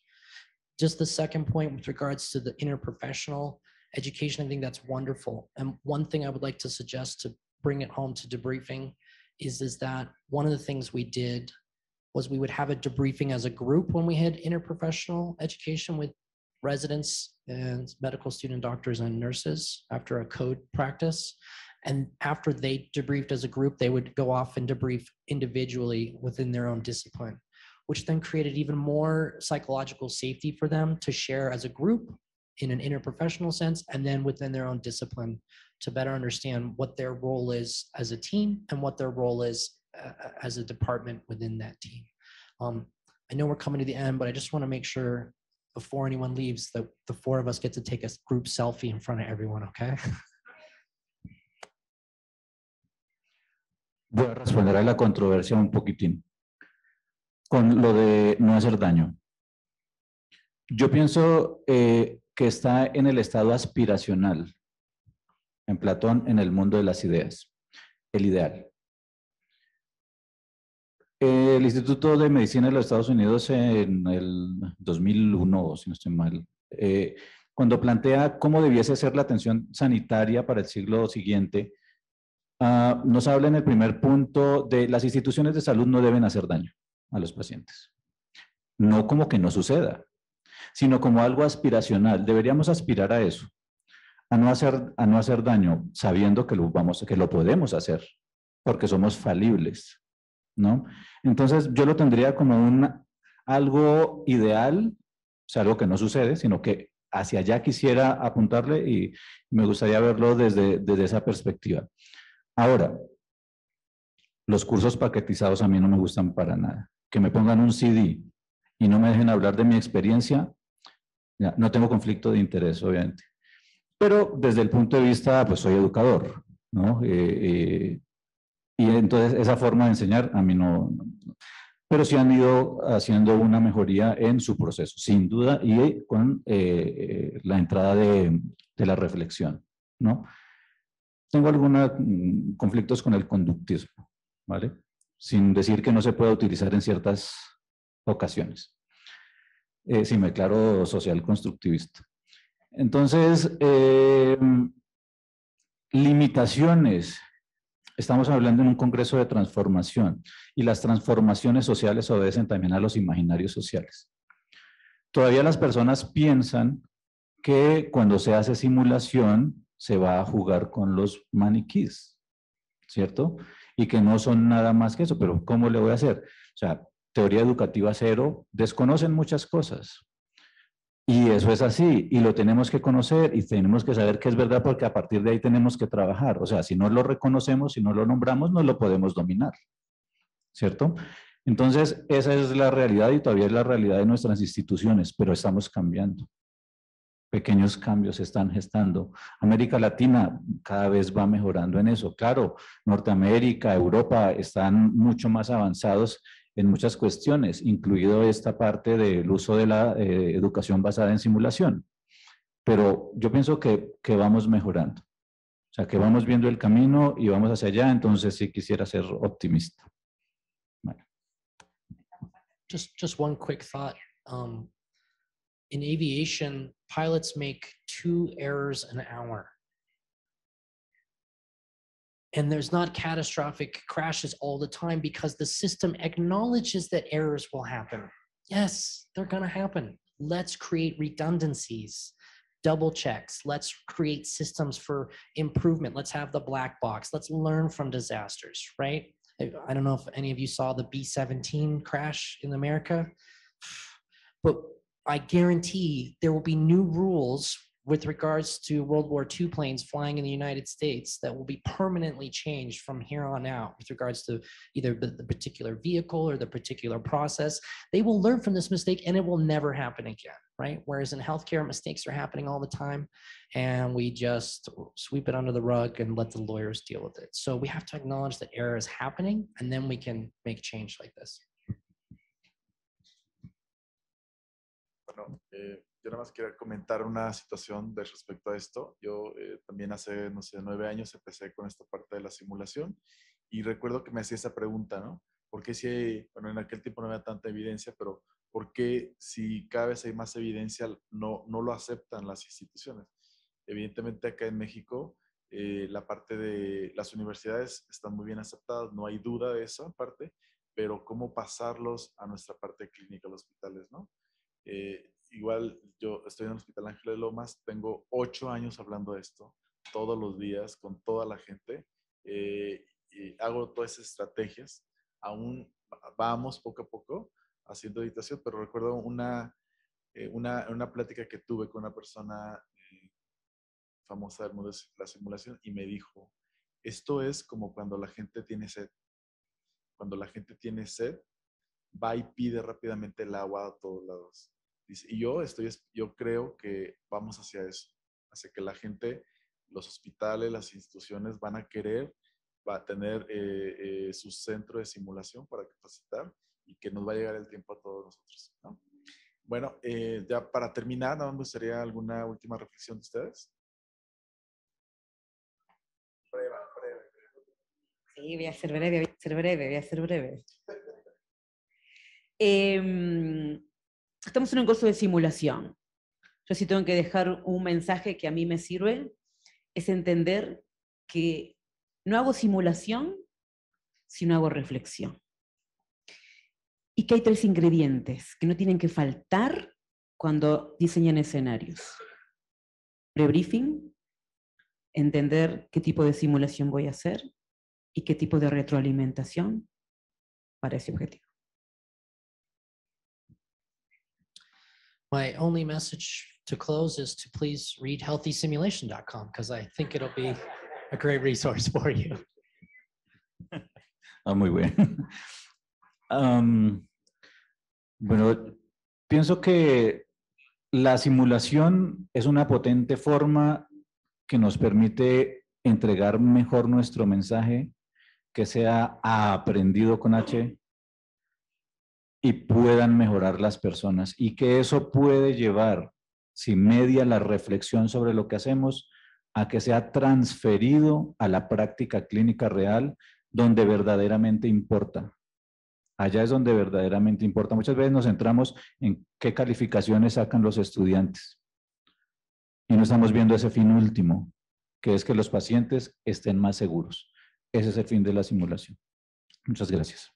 Just the second point with regards to the interprofessional education, I think that's wonderful. And one thing I would like to suggest to bring it home to debriefing is that one of the things we did was we would have a debriefing as a group when we had interprofessional education with residents and medical student doctors and nurses after a code practice. And after they debriefed as a group, they would go off and debrief individually within their own discipline, which then created even more psychological safety for them to share as a group in an interprofessional sense, and then within their own discipline to better understand what their role is as a team and what their role is as a department within that team. I know we're coming to the end, but I just want to make sure before anyone leaves that the four of us get to take a group selfie in front of everyone, okay? Voy a responder a la controversia un poquitín con lo de no hacer daño. Yo pienso que está en el estado aspiracional, en Platón, en el mundo de las ideas, el ideal. El Instituto de Medicina de los Estados Unidos en el 2001, si no estoy mal, cuando plantea cómo debiese ser la atención sanitaria para el siglo siguiente, nos habla en el primer punto de las instituciones de salud no deben hacer daño a los pacientes. No como que no suceda, sino como algo aspiracional. Deberíamos aspirar a eso, a no hacer daño, sabiendo que lo podemos hacer, porque somos falibles, ¿no? Entonces yo lo tendría como algo ideal, o sea, algo que no sucede, sino que hacia allá quisiera apuntarle y me gustaría verlo desde esa perspectiva. Ahora, los cursos paquetizados a mí no me gustan para nada. Que me pongan un CD y no me dejen hablar de mi experiencia, ya, no tengo conflicto de interés, obviamente. Pero desde el punto de vista, pues soy educador, ¿no? Y entonces esa forma de enseñar a mí no. Pero sí han ido haciendo una mejoría en su proceso, sin duda, y con la entrada de la reflexión, ¿no? Tengo algunos conflictos con el conductismo, ¿vale? Sin decir que no se pueda utilizar en ciertas ocasiones. Sí, me declaro social constructivista. Entonces, limitaciones. Estamos hablando en un congreso de transformación y las transformaciones sociales obedecen también a los imaginarios sociales. Todavía las personas piensan que cuando se hace simulación se va a jugar con los maniquís, ¿cierto? Y que no son nada más que eso, pero ¿cómo le voy a hacer? O sea, teoría educativa cero, desconocen muchas cosas. Y eso es así, y lo tenemos que conocer y tenemos que saber que es verdad porque a partir de ahí tenemos que trabajar. O sea, si no lo reconocemos, si no lo nombramos, no lo podemos dominar, ¿cierto? Entonces, esa es la realidad y todavía es la realidad de nuestras instituciones, pero estamos cambiando. Pequeños cambios se están gestando. América Latina cada vez va mejorando en eso. Claro, Norteamérica, Europa están mucho más avanzados en muchas cuestiones, incluido esta parte del uso de la educación basada en simulación. pero yo pienso que vamos mejorando. O sea, que vamos viendo el camino y vamos hacia allá, entonces sí quisiera ser optimista. Bueno. Just one quick thought. In aviation, pilots make 2 errors an hour. And there's not catastrophic crashes all the time because the system acknowledges that errors will happen. Yes, they're going to happen. Let's create redundancies, double checks. Let's create systems for improvement. Let's have the black box. Let's learn from disasters, right? I don't know if any of you saw the B-17 crash in America, but I guarantee there will be new rules with regards to World War II planes flying in the United States that will be permanently changed from here on out with regards to either the particular vehicle or the particular process. They will learn from this mistake and it will never happen again, right? Whereas in healthcare, mistakes are happening all the time and we just sweep it under the rug and let the lawyers deal with it. So we have to acknowledge that error is happening and then we can make change like this. Bueno, yo nada más quiero comentar una situación respecto a esto. Yo también hace, no sé, 9 años empecé con esta parte de la simulación y recuerdo que me hacía esa pregunta, ¿no? ¿Por qué si, bueno, en aquel tiempo no había tanta evidencia, pero ¿por qué si cada vez hay más evidencia no lo aceptan las instituciones? Evidentemente acá en México la parte de las universidades están muy bien aceptadas, no hay duda de esa parte, pero ¿cómo pasarlos a nuestra parte clínica, los hospitales, ¿no? Igual yo estoy en el Hospital Ángel de Lomas, tengo 8 años hablando de esto, todos los días, con toda la gente, y hago todas esas estrategias, aún vamos poco a poco haciendo editación, pero recuerdo una plática que tuve con una persona famosa del mundo de la simulación y me dijo, esto es como cuando la gente tiene sed. Cuando la gente tiene sed, va y pide rápidamente el agua a todos lados. Y yo creo que vamos hacia eso, hacia que la gente, los hospitales, las instituciones van a querer, va a tener su centro de simulación para capacitar y que nos va a llegar el tiempo a todos nosotros, ¿no? Bueno, ya para terminar, ¿no me gustaría alguna última reflexión de ustedes? Breve. Sí, voy a ser breve. Estamos en un curso de simulación. Yo sí tengo que dejar un mensaje que a mí me sirve, es entender que no hago simulación, sino hago reflexión. Y que hay 3 ingredientes que no tienen que faltar cuando diseñan escenarios. Prebriefing, entender qué tipo de simulación voy a hacer y qué tipo de retroalimentación para ese objetivo. My only message to close is to please read healthysimulation.com because I think it'll be a great resource for you. Muy bien. Bueno, pienso que la simulación es una potente forma que nos permite entregar mejor nuestro mensaje, que sea aprendido con H, y puedan mejorar las personas y que eso puede llevar, si media la reflexión sobre lo que hacemos, a que sea transferido a la práctica clínica real donde verdaderamente importa. Allá es donde verdaderamente importa. Muchas veces nos centramos en qué calificaciones sacan los estudiantes y no estamos viendo ese fin último, que es que los pacientes estén más seguros. Ese es el fin de la simulación. Muchas gracias.